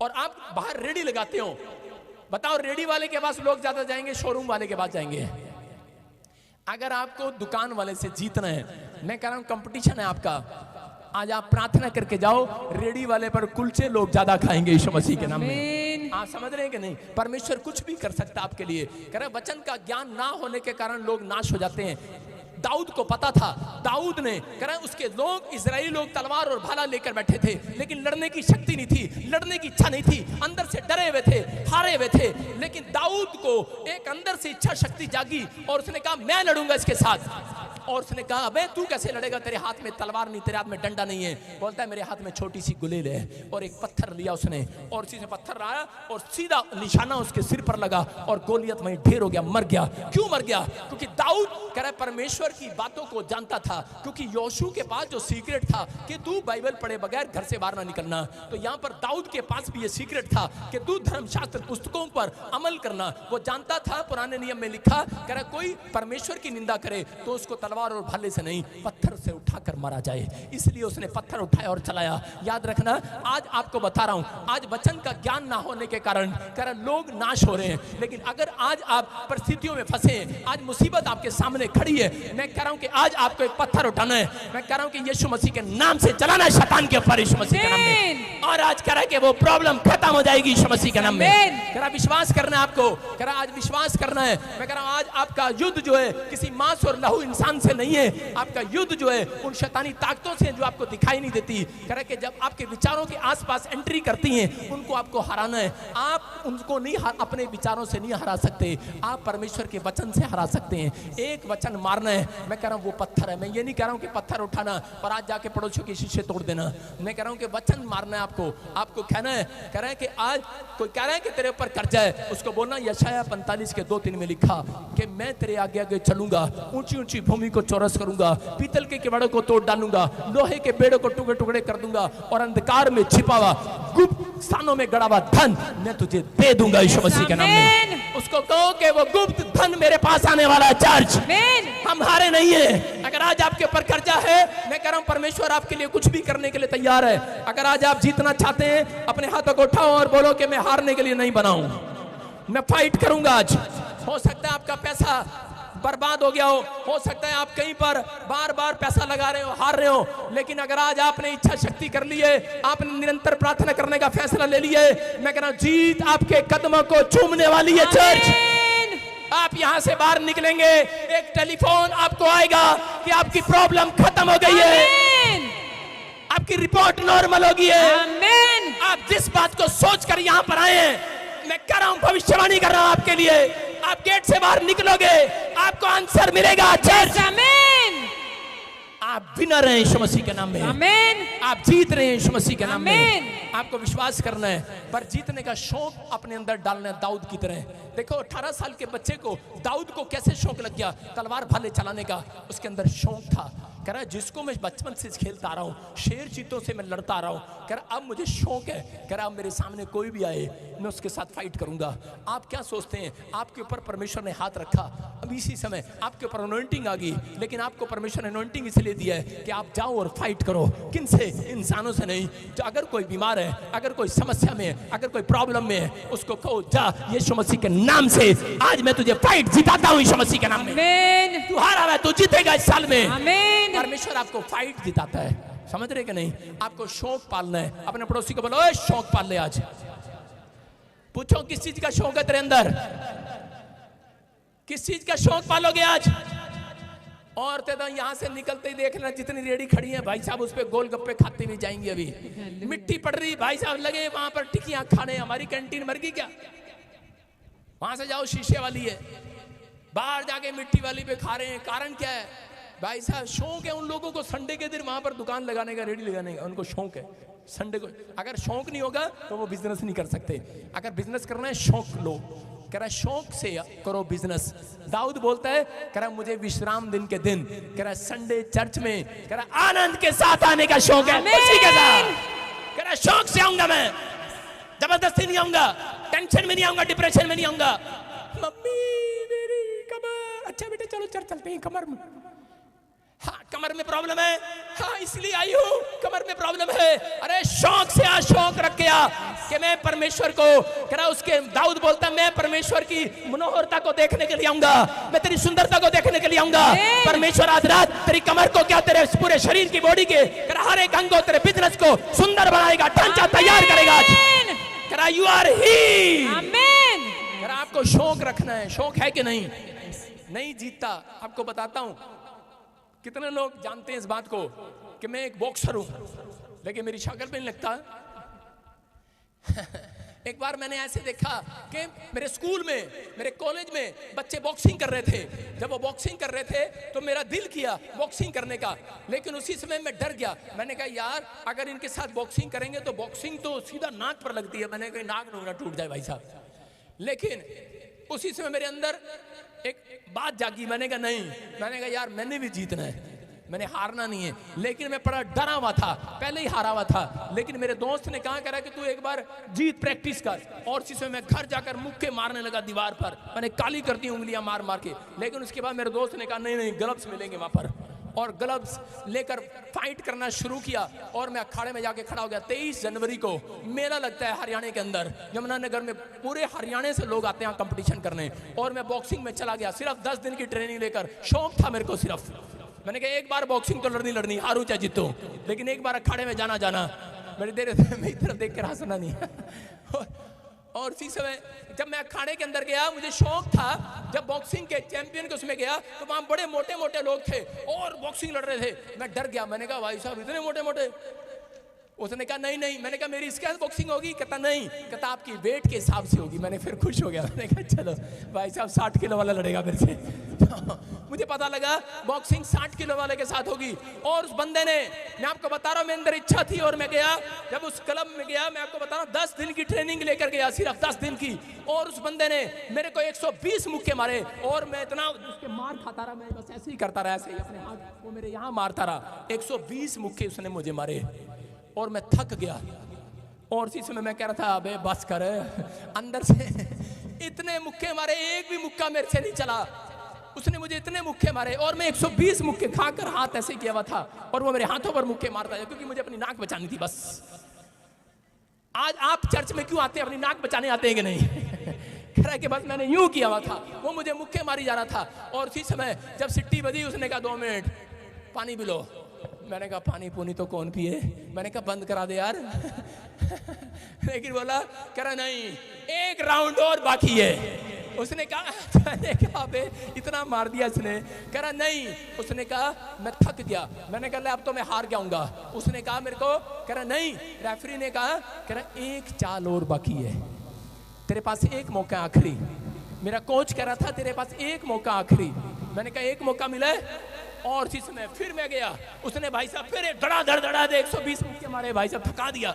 और आप बाहर रेडी लगाते हो। बताओ रेडी वाले के पास लोग ज्यादा जाएंगे, शोरूम वाले के पास जाएंगे? अगर आपको दुकान वाले से जीतना है, मैं कह रहा हूं कंपटीशन है आपका, आज आप प्रार्थना करके जाओ, रेडी वाले पर कुलचे लोग ज्यादा खाएंगे यीशु मसीह के नाम में। आप समझ रहे हैं कि नहीं? परमेश्वर कुछ भी कर सकता है आपके लिए। कह रहे वचन का ज्ञान ना होने के कारण लोग नाश हो जाते हैं। दाऊद को पता था, दाऊद ने कह रहा उसके लोग, इजरायली लोग तलवार और भाला लेकर बैठे थे, लेकिन लड़ने की शक्ति नहीं थी, लड़ने की इच्छा नहीं थी, अंदर से डरे हुए थे, हारे हुए थे। लेकिन दाऊद को एक अंदर से इच्छा शक्ति जागी और उसने कहा मैं लड़ूंगा इसके साथ। और उसने कहा अबे तू कैसे लड़ेगा, तेरे हाथ में तलवार नहीं, तेरे हाथ में डंडा नहीं है। बोलता है मेरे हाथ में छोटी सी गुलेल है। और एक पत्थर लिया उसने और उसी से पत्थर लाया और सीधा निशाना उसके सिर पर लगा और गोलियत वहीं ढेर हो गया, मर गया। क्यों मर गया? क्योंकि दाऊद कह रहा है परमेश्वर की बातों को जानता था, क्योंकि योशू के पास जो सीक्रेट था कि तू बाइबल पढ़े बगैर घर से बाहर ना निकलना, तो यहाँ पर दाऊद के पास भी ये सीक्रेट था कि तू धर्मशास्त्र पुस्तकों पर अमल करना। वो जानता था, पुराने नियम में लिखा, कह रहा कोई परमेश्वर की निंदा करे तो उसको तलवार और भाले से नहीं, पत्थर से उठाकर मारा जाए। इसलिए उसने पत्थर उठाया और चलाया। याद रखना, आज आपको बता रहा हूं, आज वचन का ज्ञान ना होने के कारण कह रहा लोग नाश हो रहे हैं। लेकिन अगर आज आप परिस्थितियों में फंसे, आज मुसीबत आपके सामने खड़ी है, मैं कह रहा हूं कि आज आपको एक पत्थर उठाना है। मैं कह रहा हूं कि यीशु मसीह के नाम से चलाना है शैतान के ऊपर, यीशु मसीह के नाम में। और आज कह रहा है कि वो प्रॉब्लम खत्म हो जाएगी यीशु मसीह के नाम में। कह रहा विश्वास करना है आपको, कह रहा आज विश्वास करना है। मैं कह रहा हूं आज आपका युद्ध जो है किसी मांस और लहू इंसान से नहीं है, आपका युद्ध जो है उन शैतानी ताकतों से जो आपको दिखाई नहीं देती। कह रहे कि जब आपके विचारों के आसपास एंट्री करती हैं उनको आपको हराना है। आप उनको नहीं अपने विचारों से नहीं हरा सकते, आप परमेश्वर के वचन से हरा सकते हैं। एक वचन मारना है। मैं कह रहा हूँ वो पत्थर है, मैं ये नहीं कह रहा हूँ कि पत्थर उठाना और आज जाके पड़ोसियों के शीशे तोड़ देना। मैं कह रहा हूँ कि वचन मारना है आपको, आपको कहना है। कह रहे हैं कि आज कोई कह रहा है कि तेरे ऊपर कर्जा है, उसको बोलना यशाया 45 के 2-3 में लिखा कि मैं तेरे आगे आगे चलूंगा, ऊंची ऊंची भूमि को चौरस करूंगा, पीतल के किवाड़ों को तोड़ डालूंगा, लोहे के बेड़ों को टुकड़े टुकड़े कर दूंगा और अंधकार में छिपा हुआ गुप्त स्थानों में गड़ा हुआ धन मैं तुझे दे दूंगा यीशु मसीह के नाम में। उसको कहो कि वो गुप्त धन मेरे पास आने वाला है। चर्च हम हारे नहीं है। अगर आज आपके ऊपर कर्जा है, मैं कह रहा हूं परमेश्वर आपके लिए कुछ भी करने के लिए तैयार है। अगर आज आप जीतना चाहते हैं, अपने हाथों को उठाओ और बोलो कि मैं हारने के लिए नहीं बना हूं, मैं फाइट करूंगा। आज हो सकता है आपका पैसा बर्बाद हो गया हो सकता है आप कहीं पर बार बार पैसा लगा रहे हो, हार रहे हो, लेकिन अगर आज आपने इच्छा शक्ति कर ली है, आपने निरंतर प्रार्थना करने का फैसला ले लिया है, मैं कह रहा हूं जीत आपके कदमों को चूमने वाली है। चर्च आप यहां से बाहर निकलेंगे, एक टेलीफोन आपको आएगा कि आपकी प्रॉब्लम खत्म हो गई है, आपकी रिपोर्ट नॉर्मल हो गई है। आप जिस बात को सोचकर यहां पर आए हैं, मैं कर रहा हूं, भविष्यवाणी कर रहा हूं आपके लिए, आप गेट से बाहर निकलोगे, आपको आंसर मिलेगा। चर्च आप विनर हैं यीशु मसीह के नाम में, आप जीत रहे हैं यीशु मसीह के नाम में। आपको विश्वास करना है, पर जीतने का शौक अपने अंदर डालना है दाऊद की तरह। देखो 18 साल के बच्चे को, दाऊद को कैसे शौक लग गया तलवार भाले चलाने का, उसके अंदर शौक था। कह रहा है जिसको मैं बचपन से खेलता आ रहा हूँ, शेर चीतों से मैं लड़ता आ रहा हूँ, कह रहा अब मुझे शौक है, कह रहा अब मेरे सामने कोई भी आए मैं उसके साथ फाइट करूंगा। आप क्या सोचते हैं, आपके ऊपर परमेश्वर ने हाथ रखा, अब इसी समय आपके ऊपर अनॉइंटिंग आ गई, लेकिन आपको परमेश्वर ने अनॉइंटिंग इसलिए दिया है कि आप जाओ और फाइट करो। किन से? इंसानों से नहीं। जो अगर कोई बीमार है, अगर कोई समस्या में है, अगर कोई प्रॉब्लम में है, उसको कहो जा यीशु मसीह के नाम से आज मैं तुझे फाइट जिताता हूँ यीशु मसीह के नाम में। तू हारा है, तू जीतेगा इस साल में। परमेश्वर आपको फाइट जिताता है, समझ रहे कि नहीं? आपको शौक पालना है। अपने पड़ोसी को बोलो ओए शौक पाल ले। आज पूछो किस चीज का शौक है तेरे अंदर, किस चीज का शौक पालोगे आज? औरतें तो यहां से निकलते ही देख लेना जितनी रेडी खड़ी हैं भाई साहब, उस पे गोलगप्पे खाते हुए जाएंगे। अभी मिट्टी पड़ रही भाई साहब, लगे वहां पर टिकियां खाने। हमारी कैंटीन मर गई क्या? वहां से जाओ शीशे वाली है, बाहर जाके मिट्टी वाली पे खा रहे हैं। कारण क्या है भाई साहब? शौक है उन लोगों को संडे के दिन वहां पर दुकान लगाने का, रेडी लगाने का, उनको शौक है। संडे को अगर शौक नहीं होगा तो वो बिजनेस नहीं कर सकते। अगर बिजनेस करना है शौक लो, कह रहा शौक से करो बिजनेस। दाऊद बोलता है, कह रहा मुझे विश्राम दिन के दिन, कह रहा संडे चर्च में, कह रहा आनंद के साथ आने का शौक है, खुशी के साथ। कह रहा शौक से आऊंगा मैं, जबरदस्ती नहीं आऊंगा, टेंशन में नहीं आऊंगा, डिप्रेशन में नहीं आऊंगा। मम्मी मेरी कमर, अच्छा बेटे चलो चर्च चलते हैं। कमर में, हाँ कमर में प्रॉब्लम है, हाँ इसलिए आई हूँ, कमर में प्रॉब्लम है। अरे शौक से आ, शौक रख के आ कि मैं परमेश्वर को, कह रहा उसके दाऊद बोलता मैं परमेश्वर की मनोहरता को देखने के लिए आऊंगा, मैं तेरी सुंदरता को देखने के लिए आऊंगा। परमेश्वर आज रात तेरी कमर को, क्या तेरे पूरे शरीर की बॉडी के, कह रहा हर एक अंग को, तेरे बिजनेस को सुंदर बनाएगा, ढांचा तैयार करेगा। कह रहा यू आर ही। कह रहा आपको शौक रखना है। शौक है कि नहीं? नहीं जीतता। आपको बताता हूं, कितने लोग जानते हैं इस बात को कि मैं एक बॉक्सर हूं, लेकिन मेरी शक्ल पे नहीं लगता। एक बार मैंने ऐसे देखा कि मेरे स्कूल में, मेरे कॉलेज में बच्चे बॉक्सिंग कर रहे थे। जब वो बॉक्सिंग कर रहे थे तो मेरा दिल किया बॉक्सिंग करने का, लेकिन उसी समय मैं डर गया। मैंने कहा यार अगर इनके साथ बॉक्सिंग करेंगे तो बॉक्सिंग तो सीधा नाक पर लगती है, मैंने कहा नाक ना टूट जाए भाई साहब। लेकिन उसी समय मेरे अंदर एक बात जागी, मैंने कहा नहीं, मैंने कहा यार मैंने भी जीतना है, मैंने हारना नहीं है। लेकिन मैं बड़ा डरा हुआ था, पहले ही हारा हुआ था। लेकिन मेरे दोस्त ने कहा करा कि तू एक बार जीत प्रैक्टिस कर, और इसी समय मैं घर जाकर मुक्के मारने लगा दीवार पर। मैंने काली करती उंगलियां मार मार के। लेकिन उसके बाद मेरे दोस्त ने कहा नहीं नहीं ग्लव्स मिलेंगे वहां पर, और ग्लव्स लेकर फाइट करना शुरू किया। और मैं अखाड़े में जाके खड़ा हो गया। 23 जनवरी को मेला लगता है हरियाणा के अंदर, यमुनानगर में। पूरे हरियाणा से लोग आते हैं कंपटीशन करने, और मैं बॉक्सिंग में चला गया सिर्फ 10 दिन की ट्रेनिंग लेकर। शौक था मेरे को सिर्फ, मैंने कहा एक बार बॉक्सिंग तो लड़नी, हारूं चाहे जीतूं, लेकिन एक बार अखाड़े में जाना। मेरी देर मेरी तरफ देख कर हंसना नहीं। और उसी समय जब मैं अखाड़े के अंदर गया, मुझे शौक था, जब बॉक्सिंग के चैंपियन के उसमें गया तो वहां बड़े मोटे मोटे लोग थे और बॉक्सिंग लड़ रहे थे। मैं डर गया, मैंने कहा भाई साहब इतने मोटे मोटे? उसने कहा नहीं नहीं। मैंने कहा मेरी इसके साथ बॉक्सिंग होगी? कहता नहीं। कहता आपकी वेट के हिसाब से होगी। मैंने फिर खुश हो गया, मैंने कहा चलो भाई साहब 60 किलो वाला लड़ेगा मेरे से। मुझे पता लगा बॉक्सिंग 60 किलो वाले के साथ होगी। और उस बंदे ने, मैं आपको बता रहा हूं, मेरे अंदर इच्छा थी और मैं गया। जब उस क्लब में गया, मैं आपको बता रहा हूं 10 दिन की ट्रेनिंग लेकर गया, सिर्फ 10 दिन की। और उस बंदे ने मेरे को 120 मुक्के मारे और मैं इतना उसके मार खाता रहा, मैं बस ऐसे ही करता रहा, ऐसे ही अपने हाथ वो मेरे यहाँ मारता रहा। 120 मुक्के उसने मुझे मारे और मैं थक गया। और इसी समय मैं कह रहा था अबे बस कर, अंदर से इतने मुक्के मारे, एक भी मुक्का मेरे से नहीं चला। उसने मुझे इतने मुक्के मारे और मैं 120 मुक्के खाकर हाथ ऐसे किया हुआ था और वो मेरे हाथों पर मुक्के मारता है, क्योंकि मुझे अपनी नाक बचानी थी बस। आज आप चर्च में क्यों आते हैं? अपनी नाक बचाने आते हैं कि नहीं? कह रहा कि बस मैंने यूं किया हुआ था, वो मुझे मुक्के मारी जा रहा था। और उसी समय जब सिट्टी बजी, उसने कहा 2 मिनट पानी पी लो। मैंने कहा पानी पूनी तो कौन पिए? मैंने कहा बंद करा दे यार। लेकिन बोला, कह रहा नहीं 1 राउंड और बाकी है। उसने कहा, मैंने कहा बे इतना मार दिया इसने? कह रहा नहीं। उसने कहा मैं थक गया। मैंने कहा अब तो मैं हार जाऊंगा। उसने कहा मेरे को, कह रहा नहीं। रेफरी ने कहा, कह रहा 1 चाल और बाकी है, तेरे पास 1 मौका आखिरी। मेरा कोच कह रहा था तेरे पास 1 मौका आखिरी। मैंने कहा 1 मौका मिला है। और इसी समय फिर मैं गया, उसने भाई साहब फिर धड़ा दे 120 मुक्के मारे, भाई साहब थका दिया।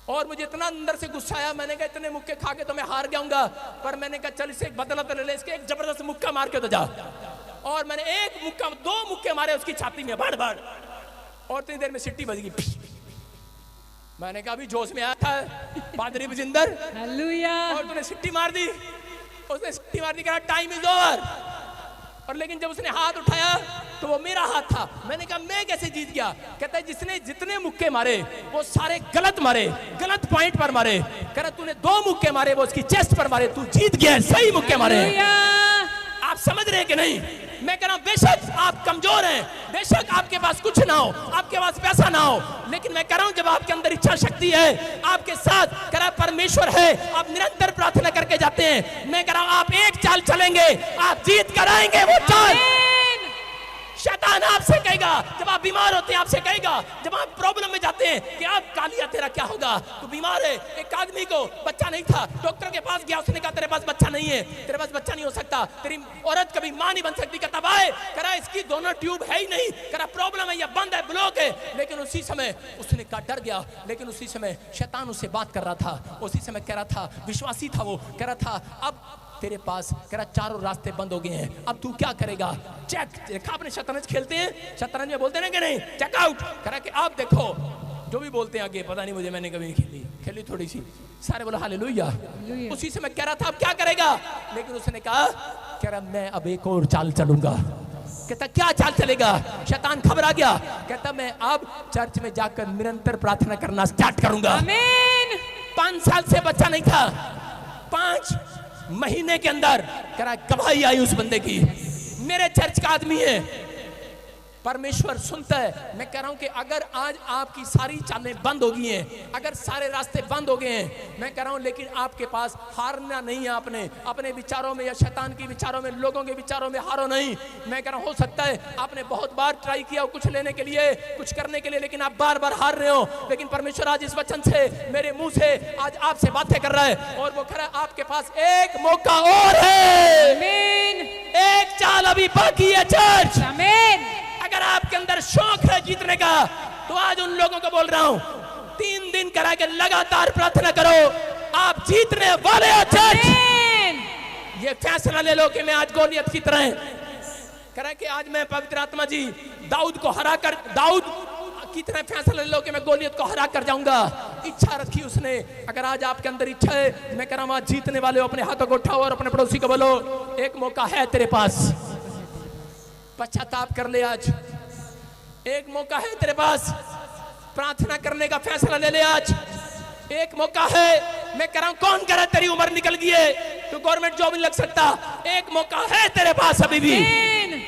और मुझे इतना अंदर से गुस्सा आया, मैंने कहा इतने मुक्के खा के तो मैं हार जाऊंगा। पर मैंने कहा चल इसे एक बदला तो ले ले, इसके एक जबरदस्त मुक्का मार के तो जा। और मैंने 2 मुक्के मारे उसकी छाती में, भड़ भड़। और इतनी देर में सिट्टी बज गई। मैंने कहा अभी जोश में आया था पादरी बजिंदर, हालेलुया, और तूने सिट्टी मार दी। उसने सिट्टी मार दी, कहा टाइम इज ओवर। और लेकिन जब उसने हाथ उठाया तो वो मेरा हाथ था। मैंने कहा मैं कैसे जीत गया? कहता है जिसने जितने मुक्के मारे वो सारे गलत मारे, गलत पॉइंट पर मारे। कह रहा तूने 2 मुक्के मारे, वो उसकी चेस्ट पर मारे, तू जीत गया, सही मुक्के मारे। आप समझ रहे कि नहीं? मैं कह रहा हूं बेशक आप कमजोर हैं, बेशक आपके पास कुछ ना हो, आपके पास पैसा ना हो, लेकिन मैं कह रहा हूं जब आपके अंदर इच्छा शक्ति है, आपके साथ कह रहा परमेश्वर है, आप निरंतर प्रार्थना करके जाते हैं। मैं कह रहा हूं आप 1 चाल चलेंगे, आप जीत कर आएंगे वो चाल। शैतान आपसे कहेगा, जब आप बीमार होते हैं आपसे कहेगा, जब आप प्रॉब्लम में जाते हैं कि आप कालिया तेरा क्या होगा, तू बीमार है। एक आदमी को बच्चा नहीं था, डॉक्टर के पास गया, उसने कहा तेरे पास बच्चा नहीं है, तेरे पास बच्चा नहीं हो सकता, तेरी औरत कभी मां नहीं बन सकती। कहता भाई कह रहा इसकी दोनों ट्यूब है ही नहीं, कह रहा प्रॉब्लम है, या बंद है, ब्लॉक है। लेकिन उसी समय उसने कहा डर गया, लेकिन उसी समय शैतान उससे बात कर रहा था। उसी समय कह रहा था, विश्वासी था वो, कह रहा था अब तेरे पास कह रहा 4 रास्ते बंद हो गए हैं, अब तू क्या करेगा? चेक देखा, अपने शतरंज खेलते हैं, शतरंज में बोलते हैं ना कि नहीं, चेक आउट। कह रहा कि आप देखो जो भी बोलते हैं आगे, पता नहीं मुझे, मैंने कभी खेली थोड़ी सी। सारे बोला हालेलुया। उसी समय कह रहा था अब क्या करेगा? लेकिन उसने कहा, कह रहा मैं अब एक और चाल चलूंगा। कहता क्या चाल चलेगा? शैतान घबरा गया। कहता मैं अब चर्च में जाकर निरंतर प्रार्थना करना स्टार्ट करूंगा। 5 साल से बच्चा नहीं था, 5 महीने के अंदर कह रहा गवाही आई उस बंदे की, मेरे चर्च का आदमी है। परमेश्वर सुनता है। मैं कह रहा हूं कि अगर आज आपकी सारी चालें बंद हो गई हैं, अगर सारे रास्ते बंद हो गए हैं, मैं कह रहा हूं लेकिन आपके पास हारना नहीं है। आपने अपने विचारों में या शैतान के विचारों में, लोगों के विचारों में हारो नहीं। मैं कह रहा हूं हो सकता है आपने बहुत बार ट्राई किया कुछ लेने के लिए, कुछ करने के लिए, लेकिन आप बार बार हार रहे हो। लेकिन परमेश्वर आज इस वचन से, मेरे मुंह से आज आपसे बातें कर रहा है, और वो कह रहा है आपके पास 1 मौका और है, 1 चाल अभी बाकी है चर्च। अगर आपके अंदर शौक है जीतने का, तो आज उन लोगों को बोल रहा हूं 3 दिन करा के लगातार प्रार्थना करो, आप जीतने वाले हो चर्च। ये फैसला ले लो कि मैं आज गोलियत की तरह करा कि आज मैं पवित्र आत्मा जी दाऊद को हरा कर, दाऊद की तरह फैसला ले लो कि मैं गोलियत को हरा कर जाऊंगा। इच्छा रखी उसने। अगर आज आपके अंदर इच्छा है, मैं कह रहा हूं आज जीतने वाले हो, अपने हाथों को उठाओ और अपने पड़ोसी को बोलो 1 मौका है तेरे पास, पश्चाताप कर ले। आज 1 मौका है तेरे पास, प्रार्थना करने का फैसला ले ले। आज 1 मौका है। मैं कह रहा हूं कौन कह रहा है तेरी उम्र निकल गई है, तू गवर्नमेंट जॉब नहीं लग सकता, 1 मौका है तेरे पास अभी भी।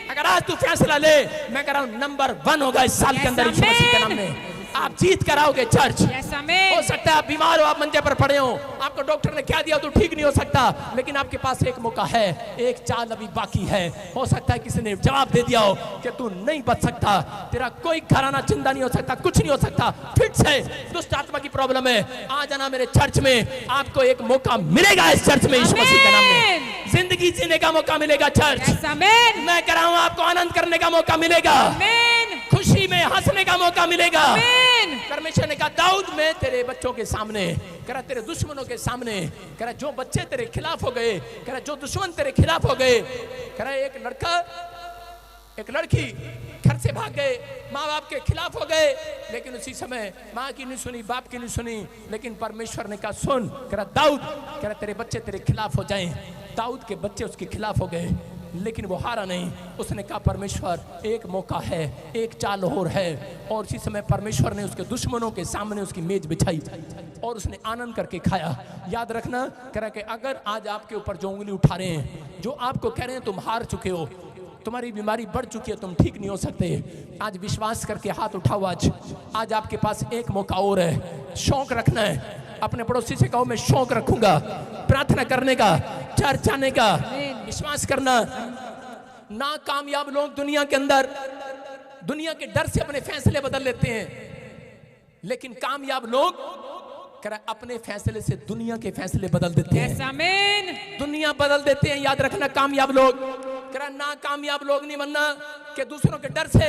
अगर आज तू फैसला ले, मैं कह रहा हूं नंबर 1 होगा इस साल के अंदर, यीशु मसीह के नाम में। आप जीत कर आओगे चर्च। यस आमीन। हो सकता है आप बीमार हो, आप मंचे पर पड़े हो, आपको डॉक्टर ने क्या दिया तो ठीक नहीं हो सकता, लेकिन आपके पास एक मौका है, एक चाल अभी बाकी है। हो सकता है किसी ने जवाब दे दिया हो कि तू नहीं बच सकता, तेरा कोई घराना जिंदा नहीं हो सकता, कुछ नहीं हो सकता, फिर से दुष्ट आत्मा की प्रॉब्लम है, आ जाना मेरे चर्च में, आपको एक मौका मिलेगा इस चर्च में, यीशु मसीह के नाम में जिंदगी जीने का मौका मिलेगा चर्च। यस आमीन। मैं कह रहा हूं आपको आनंद करने का मौका मिलेगा, आमीन। खुशी में हंसने का मौका मिलेगा। आमीन। परमेश्वर ने कहा दाऊद, मैं तेरे बच्चों के सामने, कह रहा तेरे दुश्मनों के सामने, कह रहा जो बच्चे तेरे खिलाफ हो गए, कह रहा जो दुश्मन तेरे खिलाफ हो गए, कह रहा एक लड़का एक लड़की घर से भाग गए, माँ बाप के खिलाफ हो गए, लेकिन उसी समय माँ की नहीं सुनी, बाप की नहीं सुनी, लेकिन परमेश्वर ने कहा सुन, कह रहा दाऊद, कह रहा तेरे बच्चे तेरे खिलाफ हो जाएं। दाऊद के बच्चे उसके खिलाफ हो गए, लेकिन वो हारा नहीं। उसने कहा परमेश्वर एक मौका है, एक चाल और है, और उसी समय परमेश्वर ने उसके दुश्मनों के सामने उसकी मेज बिछाई और उसने आनंद करके खाया। याद रखना, कह रहा कि अगर आज आपके ऊपर जो उंगली उठा रहे हैं, जो आपको कह रहे हैं तुम हार चुके हो, तुम्हारी बीमारी बढ़ चुकी है, तुम ठीक नहीं हो सकते, आज विश्वास करके हाथ उठाओ। आज आपके पास एक मौका और है। शौक रखना है, अपने पड़ोसी से कहो मैं शौक रखूंगा प्रार्थना करने का, चर्च आने का। विश्वास करना, नाकामयाब लोग दुनिया के अंदर दुनिया के डर से अपने फैसले बदल लेते हैं, लेकिन कामयाब लोग अपने फैसले से दुनिया के फैसले बदल देते हैं। आमीन। दुनिया बदल देते हैं। याद रखना, कामयाब लोग, नाकामयाब लोग नहीं बनना कि दूसरों के डर से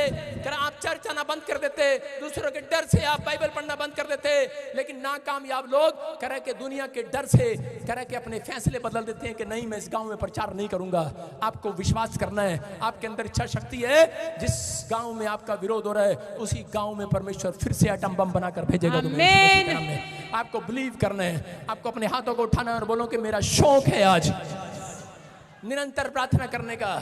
आप चर्च आना बंद कर देते, दूसरों के डर से आप बाइबल पढ़ना बंद कर देते, लेकिन नाकामयाब लोग कि दुनिया के डर से कि अपने फैसले बदल देते हैं कि नहीं मैं इस गांव में प्रचार नहीं करूंगा। आपको विश्वास करना है, आपके अंदर इच्छा शक्ति है, जिस गांव में आपका विरोध हो रहा है उसी गांव में परमेश्वर फिर से एटम बम बनाकर भेजेगा। आपको बिलीव करना है, आपको अपने हाथों को उठाना है और बोलो कि मेरा शौक है आज निरंतर प्रार्थना करने का।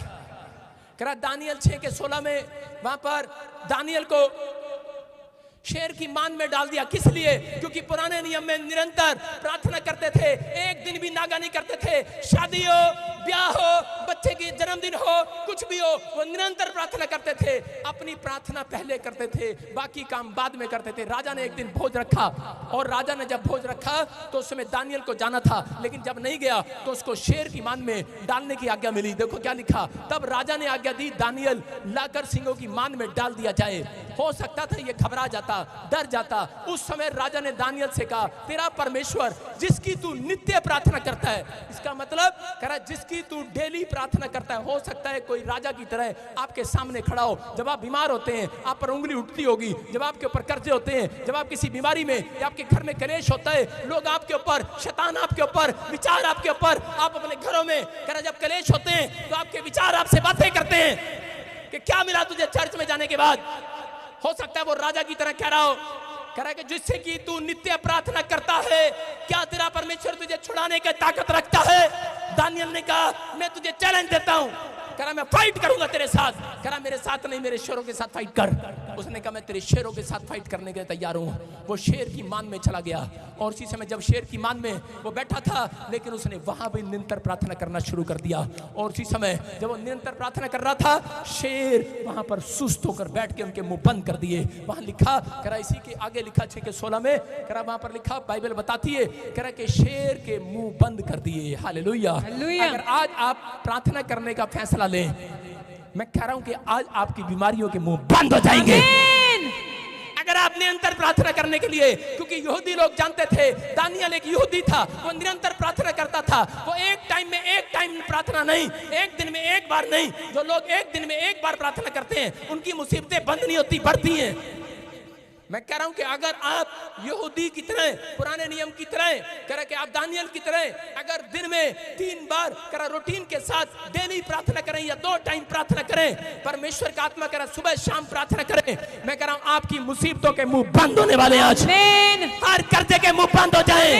करा दानियल 6:16 में वहां पर दानियल को शेर की मान में डाल दिया। किस लिए? क्योंकि पुराने नियम में निरंतर प्रार्थना करते थे, एक दिन भी नागा नहीं करते थे। शादी हो, ब्याह हो, बच्चे की जन्मदिन हो, कुछ भी हो, वो निरंतर प्रार्थना करते थे। अपनी प्रार्थना पहले करते थे, बाकी काम बाद में करते थे। राजा ने एक दिन भोज रखा, और राजा ने जब भोज रखा तो उस समय दानियल को जाना था, लेकिन जब नहीं गया तो उसको शेर की मान में डालने की आज्ञा मिली। देखो क्या लिखा, तब राजा ने आज्ञा दी दानियल लाकर सिंहों की मान में डाल दिया जाए। हो सकता था ये घबरा जाता, डर जाता। उस समय राजा ने दानियल से कहा तेरा परमेश्वर जिसकी तू नित्य प्रार्थना करता है, इसका मतलब कह रहा जिसकी तू डेली प्रार्थना करता है। हो सकता है कोई राजा की तरह आपके सामने खड़ा हो, जब आप बीमार होते हैं आप पर उंगली उठती होगी, जब आपके ऊपर कर्जे होते हैं, जब आप किसी बीमारी में या आपके घर में कलेश होता है, लोग आपके ऊपर, शैतान आपके ऊपर, विचार आपके ऊपर, आप अपने घरों में कह रहा जब कलेश होते हैं तो आपके विचार आपसे बातें करते हैं कि क्या मिला तुझे चर्च में जाने के बाद। हो सकता है वो राजा की तरह कह रहा हो, कह रहा है कि जिससे कि तू नित्य प्रार्थना करता है, क्या तेरा परमेश्वर तुझे छुड़ाने की ताकत रखता है? दानियल ने कहा मैं तुझे चैलेंज देता हूं, कह रहा मैं फाइट करूंगा तेरे साथ। कह रहा मेरे साथ नहीं, मेरे शेरों के साथ फाइट कर। उसने कहा मैं तेरे शेरों के साथ फाइट करने के लिए तैयार हूं। वो शेर की मान में चला गया, और उसी समय जब शेर की मान में वो बैठा था, लेकिन उसने वहां भी निरंतर प्रार्थना करना शुरू कर दिया। और उसी समय जब वो निरंतर प्रार्थना कर रहा था, शेर वहां पर सुस्त होकर बैठ के उनके मुंह बंद कर दिए। वहां लिखा, कह रहा इसी के आगे लिखा 6:16 में, कह रहा वहां पर लिखा, बाइबल बताती है, कह रहा कि शेर के मुंह बंद कर दिए। हालेलुया। अगर आज आप प्रार्थना करने का फैसला लें, मैं कह रहा हूं कि आज आपकी बीमारियों के मुंह बंद हो जाएंगे। अगर आप निरंतर प्रार्थना करने के लिए, क्योंकि यहूदी लोग जानते थे, दानियल एक यहूदी था, वो निरंतर प्रार्थना करता था। वो एक टाइम में एक टाइम प्रार्थना नहीं, एक दिन में एक बार नहीं। जो लोग एक दिन में एक बार प्रार्थना करते हैं उनकी मुसीबतें बंद नहीं होती, बढ़ती हैं। मैं कह रहा हूं कि अगर आप यहूदी की तरह, पुराने नियम की तरह, कह रहा कि आप दानियल की तरह अगर दिन में 3 बार कह रहा रूटीन के साथ डेली प्रार्थना करें या 2 टाइम प्रार्थना करें, परमेश्वर का आत्मा कह रहा सुबह शाम प्रार्थना करें, मैं कह रहा हूं आपकी मुसीबतों के मुंह बंद होने वाले हैं आज। हर कर्जे के मुंह बंद हो जाए,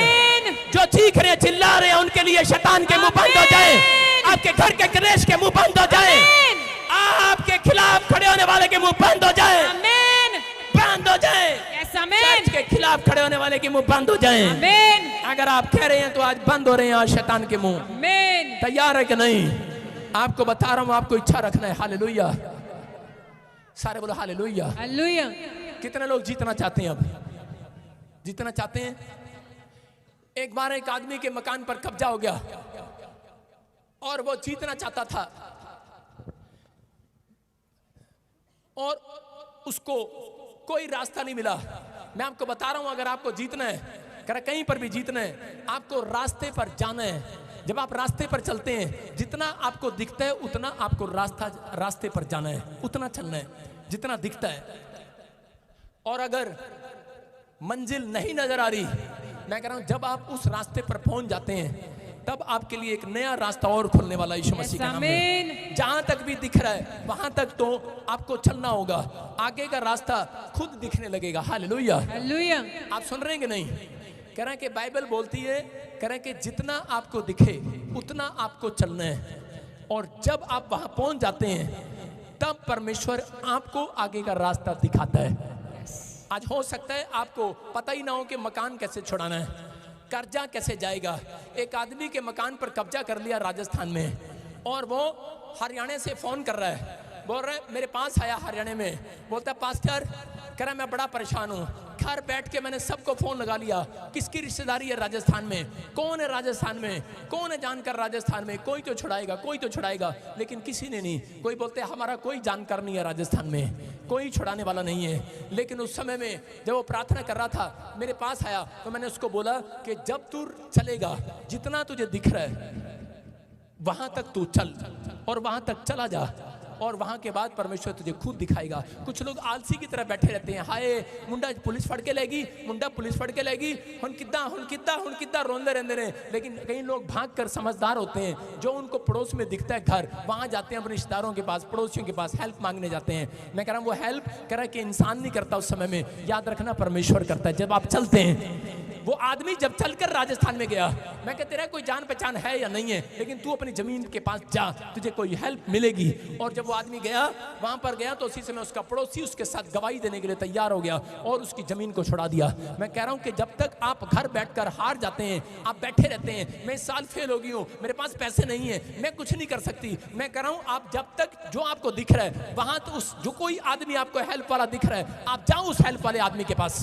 जो चीख रहे चिल्ला रहे हैं उनके लिए शैतान के मुंह बंद हो जाए, आपके घर के कलेश के मुंह बंद हो जाए, आपके खिलाफ खड़े होने वाले के मुंह बंद हो जाए, बंद हो जाए। चर्च के खिलाफ खड़े होने वाले के मुंह बंद हो जाए। अगर आप कह रहे हैं तो आज बंद हो रहे हैं आज शैतान के मुंह। तैयार है कि नहीं? आपको बता रहा हूं, आपको इच्छा रखना है। हालेलुया। सारे बोलो हालेलुया। कितने लोग जीतना चाहते हैं? अब जीतना चाहते हैं? एक बार एक आदमी के मकान पर कब्जा हो गया और वो जीतना चाहता था और उसको कोई रास्ता नहीं मिला। मैं आपको बता रहा हूं, अगर आपको जीतना है, कहीं पर भी जीतना है, आपको रास्ते पर जाना है। जब आप रास्ते पर चलते हैं, जितना आपको दिखता है उतना आपको रास्ते पर जाना है, उतना चलना है जितना दिखता है। और अगर मंजिल नहीं नजर आ रही, मैं कह रहा हूं जब आप उस रास्ते पर पहुंच जाते हैं तब आपके लिए एक नया रास्ता और खुलने वाला यीशु मसीह के नाम में। जहां तक भी दिख रहा है वहां तक तो आपको चलना होगा, आगे का रास्ता खुद दिखने लगेगा। Hallelujah, hallelujah. आप सुन रहे हैं कि नहीं? कह रहे हैं कि बाइबल बोलती है, कह रहे हैं कि जितना आपको दिखे उतना आपको चलना है। और जब आप वहां पहुंच जाते हैं तब परमेश्वर आपको आगे का रास्ता दिखाता है। आज हो सकता है आपको पता ही ना हो कि मकान कैसे छुड़ाना है, कर्जा कैसे जाएगा। एक आदमी के मकान पर कब्जा कर लिया राजस्थान में, और वो हरियाणा से फोन कर रहा है, बोल रहा है मेरे पास आया हरियाणा में, बोलता है पास्टर, कह रहा मैं बड़ा परेशान हूँ, घर बैठ के मैंने सबको फोन लगा लिया, किसकी रिश्तेदारी है राजस्थान में, कौन है राजस्थान में, कौन है जानकार राजस्थान में, कोई तो छुड़ाएगा, कोई तो छुड़ाएगा, लेकिन किसी ने नहीं। कोई बोलते हमारा कोई जानकार नहीं है राजस्थान में, कोई छुड़ाने वाला नहीं है। लेकिन उस समय में जब वो प्रार्थना कर रहा था, मेरे पास आया तो मैंने उसको बोला कि जब तू चलेगा, जितना तुझे दिख रहा है वहां तक तू चल, और वहां तक चला जा, और वहां के बाद परमेश्वर तुझे खुद दिखाएगा। कुछ लोग आलसी की तरह बैठे रहते हैं, हाय मुंडा पुलिस फड़ के लेगी, मुंडा पुलिस फड़ के लेगी, हुन किद्दा रोंदे रहते रहे। लेकिन कई लोग भाग कर समझदार होते हैं, जो उनको पड़ोस में दिखता है घर, वहां जाते हैं अपने रिश्तेदारों के पास, पड़ोसियों के पास हेल्प मांगने जाते हैं। मैं कह रहा हूं वो हेल्प कह रहा है कि इंसान नहीं करता उस समय में, याद रखना परमेश्वर करता है। जब आप चलते हैं, वो आदमी जब चलकर राजस्थान में गया, मैं कहते रहा कोई जान पहचान है या नहीं है, लेकिन तू अपनी जमीन के पास जा, तुझे कोई हेल्प मिलेगी। और जब वो आदमी गया, वहां पर गया, तो उसी समय उसका पड़ोसी उसके साथ गवाही देने के लिए तैयार हो गया और उसकी जमीन को छुड़ा दिया। मैं कह रहा हूं कि जब तक आप घर बैठकर हार जाते हैं, आप बैठे रहते हैं, मैं इस साल फेल हो गई हूं, मेरे पास पैसे नहीं है, मैं कुछ नहीं कर सकती, मैं कह रहा हूं आप जब तक जो आपको दिख रहा है वहां तो उस जो कोई आदमी आपको हेल्प वाला दिख रहा है, आप जाओ उस हेल्प वाले आदमी के पास।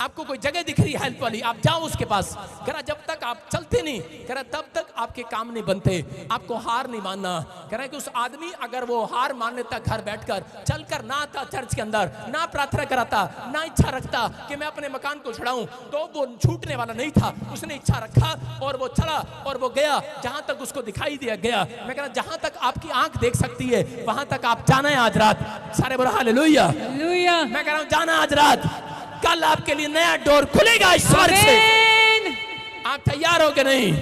आपको कोई जगह दिख रही है हेल्प वाली, आप जाओ उसके पास। कह रहा जब तक आप चलते नहीं, कह रहा तब तक आपके काम नहीं बनते, आपको हार नहीं मानना। कह रहा कि उस आदमी अगर वो हार मान लेता घर बैठकर, चलकर ना आता चर्च के अंदर, ना प्रार्थना कराता, ना इच्छा रखता कि मैं अपने मकान को छुड़ाऊं, तो वो छूटने वाला नहीं था। उसने इच्छा रखा और वो चला और वो गया जहां तक उसको दिखाई दिया गया। मैं कह रहा जहां तक आपकी आंख देख सकती है वहां तक आप जाना है आज रात। सारे बोलो हालेलुया। हालेलुया। मैं कह रहा हूं जाना आज रात, कल आपके लिए नया डोर खुलेगा ईश्वर से। आप तैयार हो कि नहीं?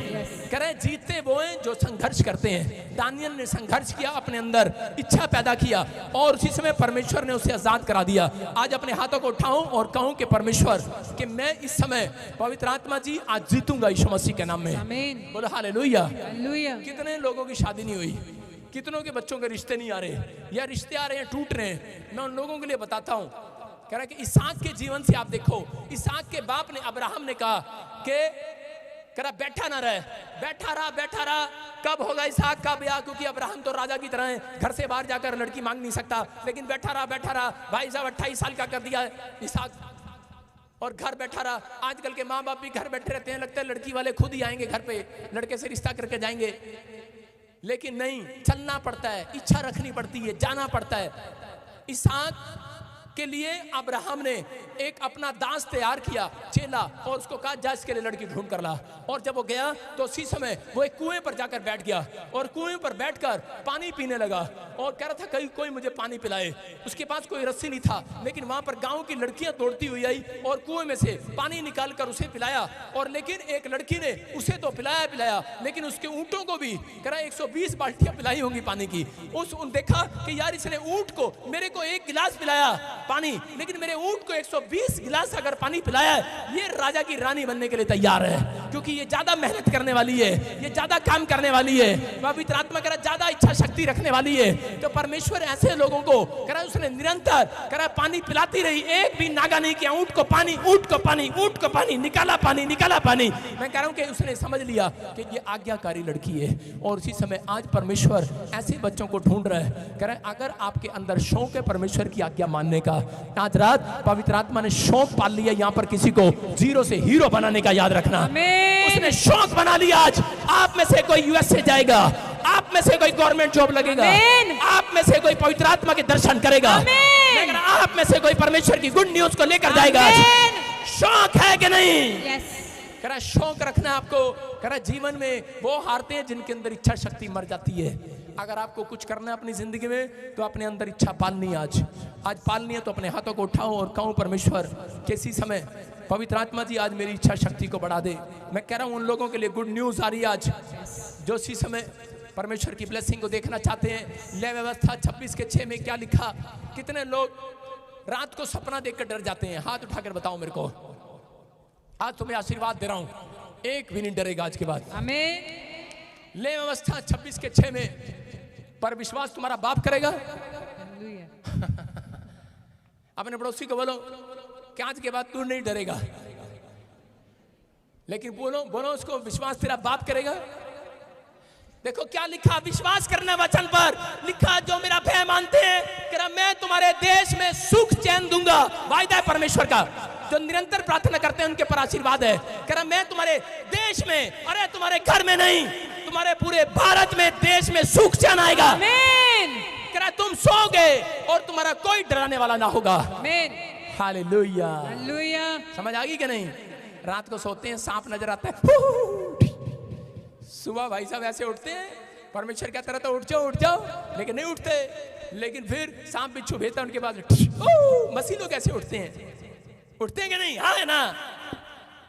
कह रहे जीतते वो हैं जो संघर्ष करते हैं। दानियल ने संघर्ष किया, अपने अंदर इच्छा पैदा किया और उसी समय परमेश्वर ने उसे आजाद करा दिया। आज अपने हाथों को उठाऊं और कहूं कि परमेश्वर कि मैं इस समय पवित्र आत्मा जी आज जीतूंगा यीशु मसीह के नाम में। आमीन। बोलो हालेलुया। हालेलुया। कितने लोगों की शादी नहीं हुई, कितनों के बच्चों के रिश्ते नहीं आ रहे या रिश्ते आ रहे हैं टूट रहे हैं। मैं उन लोगों के लिए बताता हूं। कह रहा कि इसहाक के जीवन से आप देखो, इसहाक के बाप ने अब्राहम ने कहा कि कह रहा बैठा ना रहे, बैठा रहा, कब होगा इसहाक का ब्याह, क्योंकि अब्राहम तो राजा की तरह है, घर से बाहर जाकर लड़की मांग नहीं सकता, लेकिन बैठा रहा। भाई साहब 28 साल का कर दिया इसहाक और घर बैठा रहा। आजकल के माँ बाप भी घर बैठे रहते हैं, लगता है लड़की वाले खुद ही आएंगे घर पे, लड़के से रिश्ता करके जाएंगे, लेकिन नहीं, चलना पड़ता है, इच्छा रखनी पड़ती है, जाना पड़ता है। इसहाक के लिए अब्राहम ने एक अपना दास तैयार किया, चेला, और उसको कहा जा इसके लिए लड़की ढूंढ कर ला। और जब वो गया तो उसी समय वो एक कुएं पर जाकर बैठ गया और कुएं पर बैठकर पानी पीने लगा और कह रहा था कहीं कोई मुझे पानी पिलाए। उसके पास कोई रस्सी नहीं था, लेकिन वहां पर गांव की लड़कियां दौड़ती हुई आई और कुएं में से पानी निकाल कर उसे पिलाया। और लेकिन एक लड़की ने उसे तो पिलाया, लेकिन उसके ऊंटों को भी कह रहा 120 बाल्टियां पिलाई होंगी पानी की। देखा कि यार इसने ऊंट को, मेरे को एक गिलास पिलाया पानी, लेकिन मेरे ऊंट को 120 गिलास अगर पानी पिलाया है, ये राजा की रानी बनने के लिए तैयार है, क्योंकि ये ज्यादा मेहनत करने वाली है, ये ज्यादा काम करने वाली है, पवित्र आत्मा कह रहा ज्यादा इच्छा शक्ति रखने वाली है। तो परमेश्वर ऐसे लोगों को कह रहा उसने निरंतर कह रहा पानी पिलाती रही, एक भी नागा नहीं किया, ऊंट को पानी, निकाला पानी। मैं कह रहा हूं कि उसने समझ लिया कि ये आज्ञाकारी लड़की है। और उसी समय आज परमेश्वर ऐसे बच्चों को ढूंढ रहा है। कह रहा है अगर आपके अंदर शौक है परमेश्वर की आज्ञा मानने का, करेगा। आज रात पवित्र आत्मा ने शौक पाल लिया यहाँ पर किसी को जीरो से हीरो बनाने का, याद रखना। आमीन। उसने शौक बना लिया। आज आप में से कोई यूएसए जाएगा, आप में से कोई गवर्नमेंट जॉब लगेगा, आमीन। आप में से कोई पवित्र आत्मा के दर्शन करेगा, आमीन। लेकिन आप में से कोई परमेश्वर की गुड न्यूज को लेकर जाएगा। आज आमीन। शौक है कि नहीं? यस। करा शौक रखना आपको। करा जीवन में वो हारते हैं जिनके अंदर इच्छा शक्ति मर जाती है। अगर आपको कुछ करना है अपनी जिंदगी में तो अपने अंदर इच्छा पालनी है। आज पालनी है तो अपने हाथों को उठाओ और कहो परमेश्वर किसी समय पवित्र आत्मा जी आज मेरी इच्छा शक्ति को बढ़ा दे। मैं कह रहा हूं उन लोगों के लिए गुड न्यूज आ रही है आज जो इसी समय परमेश्वर की ब्लेसिंग को देखना चाहते हैं। ले व्यवस्था 26:6 में क्या लिखा? कितने लोग रात को सपना देखकर डर जाते हैं? हाथ उठाकर बताओ मेरे को। आज तुम्हें आशीर्वाद दे रहा हूं, एक भी नहीं डरेगा आज के बाद। आमीन। ले व्यवस्था 26:6 में, पर विश्वास तुम्हारा बाप करेगा। हालेलुया। अपने पड़ोसी को बोलो कि आज के बाद तू नहीं डरेगा, लेकिन बोलो बोलो उसको विश्वास तेरा बाप करेगा। देखो क्या लिखा, विश्वास करना वचन पर लिखा, जो मेरा भय मानते हैं कि मैं तुम्हारे देश में सुख चैन दूंगा। वायदा है परमेश्वर का। जो निरंतर प्रार्थना करते हैं उनके पर आशीर्वाद है। कह रहा मैं तुम्हारे देश में, अरे तुम्हारे घर में नहीं, तुम्हारे पूरे भारत में, देश में सुख चैन आएगा। आमीन। कह रहा तुम सोओगे और तुम्हारा कोई डराने वाला ना होगा। आमीन। हालेलुया। हालेलुया। समझ आ गई कि नहीं? रात को सोते हैं, सांप नजर आता है, सुबह भाई साहब ऐसे उठते हैं, परमेश्वर कहता रहता उठ जाओ, लेकिन नहीं उठते। लेकिन फिर सांप बिच्छू भेजता है उनके पास, मसीह लोग कैसे उठते हैं? उठते हैं कि नहीं? हाँ है ना।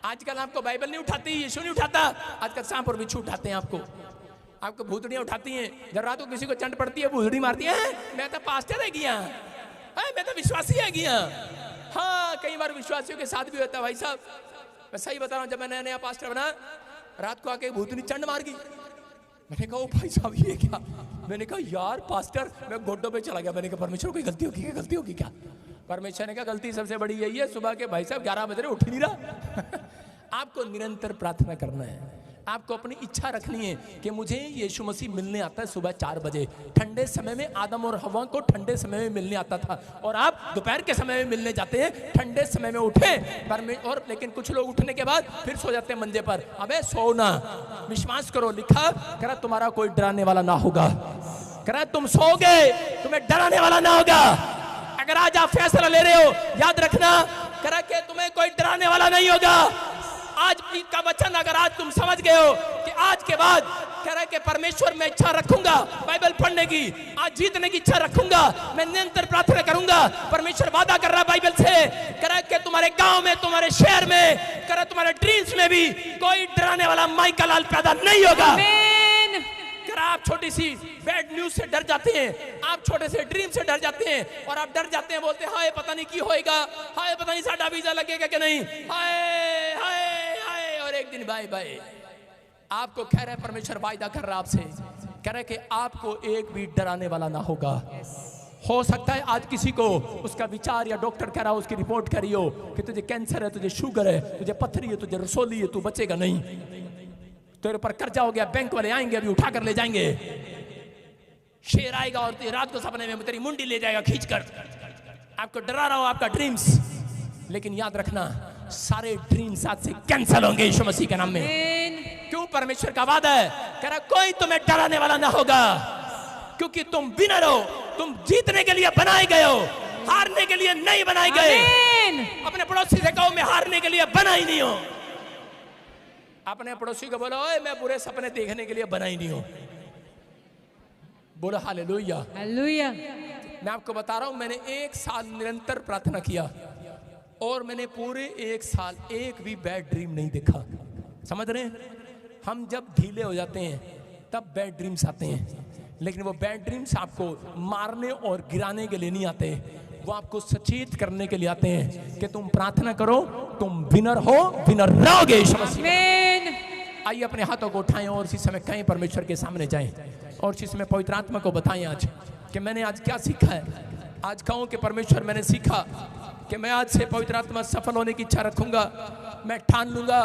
आजकल आपको बाइबल नहीं उठाती, यीशु नहीं उठाता, आजकल सांप और बिच्छू उठाते हैं आपको भूतड़ियां उठाती हैं। जब रात को किसी को चंड पड़ती है, भूतड़ी मारती है, मैं तो पास्टर है गया, मैं तो विश्वासी है गया। हाँ, कई बार विश्वासियों के साथ भी होता है भाई साहब। मैं सही बता रहा हूँ, जब मैं नया पास्टर बना, रात को आके भूतनी चंड मार गई। मैंने कहा ओ भाई साहब ये क्या? मैंने कहा यार पास्टर, मैं घोटों पे चला गया। मैंने कहा परमेश्वर कोई गलती होगी क्या? परमेश्वर ने कहा गलती सबसे बड़ी यही है, सुबह के भाई साहब 11 बजे उठ नहीं रहा। आपको निरंतर प्रार्थना करना है। आपको अपनी इच्छा रखनी है कि मुझे यीशु मसीह मिलने आता है सुबह 4 बजे। ठंडे समय में आदम और हवा को ठंडे समय में मिलने आता था, और आप दोपहर के समय में मिलने जाते हैं। ठंडे समय में उठे और लेकिन कुछ लोग उठने के बाद फिर सो जाते हैं मंजे पर। अबे सोना, विश्वास करो, लिखा करा तुम्हारा कोई डराने वाला ना होगा। करा तुम सोओगे, तुम्हें डराने वाला ना होगा। अगर आज आप फैसला ले रहे हो, याद रखना करा कि तुम्हें कोई डराने वाला नहीं होगा। आज का वचन अगर आज तुम समझ गए हो कि आज के बाद कह रहा है कि परमेश्वर में इच्छा रखूंगा बाइबल पढ़ने की, आज जीतने की इच्छा रखूंगा, मैं निरंतर प्रार्थना करूंगा। परमेश्वर वादा कर रहा है बाइबल से, कह रहा है कि तुम्हारे गांव में, तुम्हारे शहर में, कह रहा है तुम्हारे ड्रीम्स में भी कोई डराने वाला माइका लाल पैदा नहीं होगा। आमीन। आप छोटी सी बैड न्यूज से डर जाते हैं, आप छोटे से ड्रीम से डर जाते हैं, और आप डर जाते हैं, बोलते हैं हाय पता नहीं की होएगा, हाय पता नहीं साडा वीजा लगेगा कि नहीं, हाय हाय हाय, और एक दिन बाय बाय। आपको कह रहा है परमेश्वर वायदा कर रहा है आपसे, कह रहा है कि आपको एक भी डराने वाला ना होगा। हो सकता है आज किसी को उसका विचार या डॉक्टर कह रहा हो, उसकी रिपोर्ट करी हो कि तुझे कैंसर है, तुझे शुगर है, तुझे पथरी है, तुझे रसोली है, तू बचेगा नहीं, तेरे ऊपर कर्जा हो गया, बैंक वाले आएंगे अभी उठा कर ले जाएंगे, शेर आएगा और रात को सपने में तेरी मुंडी ले जाएगा खींचकर। आपको डरा रहा हो आपका ड्रीम्स, लेकिन याद रखना सारे ड्रीम्स आज से कैंसिल होंगे यीशु मसीह के नाम में। क्यों? परमेश्वर का वादा है, कह रहा कोई तुम्हें डराने वाला ना होगा, क्योंकि तुम विनर हो, तुम जीतने के लिए बनाए गए हो, हारने के लिए नहीं बनाए गए। अपने पड़ोसी से कहो मैं हारने के लिए बना ही नहीं हूं। अपने पड़ोसी को बोलो ओए मैं बुरे सपने देखने के लिए बना ही नहीं हूं। बोलो हालेलुया। हालेलुया। मैं आपको बता रहा हूं, मैंने 1 साल निरंतर प्रार्थना किया और मैंने पूरे 1 साल एक भी बैड ड्रीम नहीं देखा। समझ रहे हैं? हम जब ढीले हो जाते हैं तब बैड ड्रीम्स आते हैं, लेकिन वो बैड ड्रीम्स आपको मारने और गिराने के लिए नहीं आते, वो आपको सचेत करने के लिए आते हैं कि तुम प्रार्थना करो, तुम विनर हो, विनर रहोगे यीशु मसीह। आइए अपने हाथों को उठाएं और इसी समय कहीं परमेश्वर के सामने जाएं और इसी समय पवित्र आत्मा को बताएं आज कि मैंने आज क्या सीखा है। आज कहूं कि परमेश्वर मैंने सीखा कि मैं आज से पवित्र आत्मा सफल होने की इच्छा रखूंगा। मैं ठान लूंगा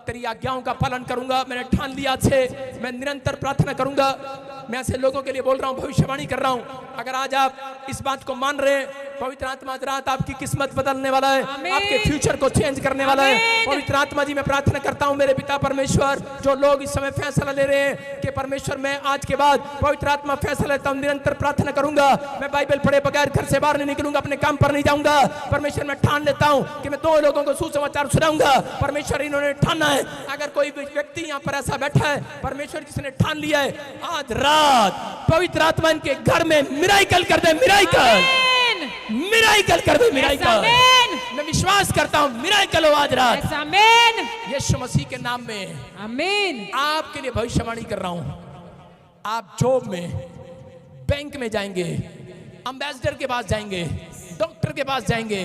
तेरी आज्ञाओं का पालन करूंगा। मैंने ठान लिया आज से मैं निरंतर प्रार्थना करूंगा। मैं ऐसे लोगों के लिए बोल रहा हूं, भविष्यवाणी कर रहा हूं। अगर आज आप इस बात को मान रहे हैं, पवित्र आत्मा आज रात आपकी किस्मत बदलने वाला है, आमीन। आपके फ्यूचर को चेंज करने वाला है। आमीन। पवित्र आत्मा जी मैं प्रार्थना करता हूं मेरे पिता परमेश्वर, जो लोग इस समय फैसला ले रहे हैं कि परमेश्वर मैं आज के बाद पवित्र आत्मा फैसला लेता हूं, निरंतर प्रार्थना करूंगा, मैं बाइबल पढ़े बगैर घर से बाहर नहीं निकलूंगा, अपने काम पर नहीं जाऊंगा। परमेश्वर मैं ठान लेता हूं कि मैं 2 लोगों को सुसमाचार सुनाऊंगा। परमेश्वर इन्होंने ठाना है। अगर कोई व्यक्ति यहाँ पर ऐसा बैठा है परमेश्वर जिसने ठान लिया है, आज रात पवित्र आत्मा इनके घर में मिराइकल कर दे, मिराइकल मिराइकल कर दे, मिराइकल। आमीन। मैं विश्वास करता हूं मिराइकल हो आज रात, आमीन। यीशु मसीह के नाम में। आमीन। आपके लिए भविष्यवाणी कर रहा हूं, आप जॉब में, बैंक में जाएंगे, एम्बेसडर के पास जाएंगे, डॉक्टर के पास जाएंगे,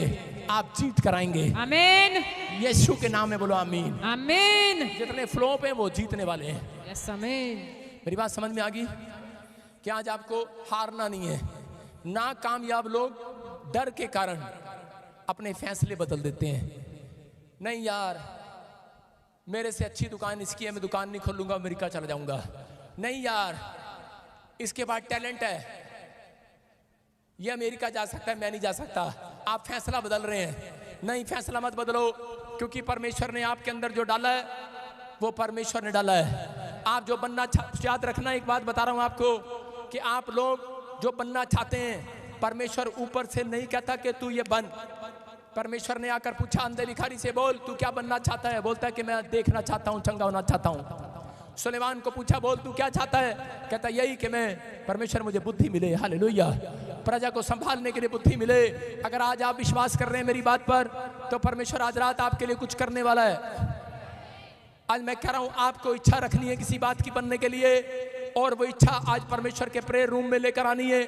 आप जीत कराएंगे। आमीन। यीशु के नाम में बोलो आमीन। आमीन। जितने फ्लॉप हैं वो जीतने वाले हैं। यस आमीन। मेरी बात समझ में आ गई कि आज आपको हारना नहीं है। ना कामयाब लोग डर के कारण अपने फैसले बदल देते हैं। नहीं यार, मेरे से अच्छी दुकान इसकी है, मैं दुकान नहीं खोलूंगा, अमेरिका चला जाऊंगा। नहीं यार, इसके पास टैलेंट है, ये अमेरिका जा सकता है, मैं नहीं जा सकता। आप फैसला बदल रहे हैं। नहीं, फैसला मत बदलो, क्योंकि परमेश्वर ने आपके अंदर जो डाला है वो परमेश्वर ने डाला है। आप जो बनना याद रखना, एक बात बता रहा हूं आपको कि आप लोग जो बनना चाहते हैं, परमेश्वर ऊपर से नहीं कहता कि तू ये बन। परमेश्वर ने आकर पूछा अंधे भिखारी से, बोल तू क्या बनना चाहता है? बोलता है कि मैं देखना चाहता हूं, चंगा होना चाहता हूं। सुलेमान को पूछा, बोल तू क्या चाहता है? कहता यही कि मैं, परमेश्वर मुझे बुद्धि मिले, हालेलुया, प्रजा को संभालने के लिए बुद्धि मिले। अगर आज आप विश्वास कर रहे हैं मेरी बात पर, तो परमेश्वर आज रात आपके लिए कुछ करने वाला है। आज मैं कह रहा हूं आपको इच्छा रखनी है किसी बात की बनने के लिए, और वो इच्छा आज परमेश्वर के प्रेयर रूम में लेकर आनी है।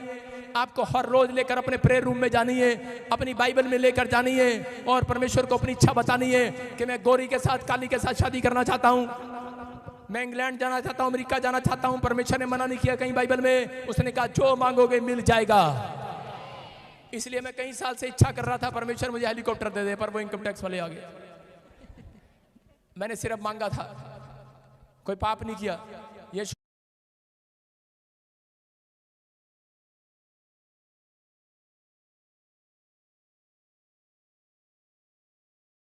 आपको हर रोज लेकर अपने प्रेयर रूम में जानी है, अपनी बाइबल में लेकर जानी है, और परमेश्वर को अपनी इच्छा बतानी है कि मैं गोरी के साथ, काली के साथ शादी करना चाहता हूं, मैं इंग्लैंड जाना चाहता हूं, अमेरिका जाना चाहता हूं। परमेश्वर ने मना नहीं किया कहीं बाइबल में, उसने कहा जो मांगोगे मिल जाएगा। इसलिए मैं कई साल से इच्छा कर रहा था परमेश्वर मुझे हेलीकॉप्टर दे दे, पर वो इनकम टैक्स वाले आ गए। मैंने सिर्फ मांगा था, कोई पाप नहीं किया।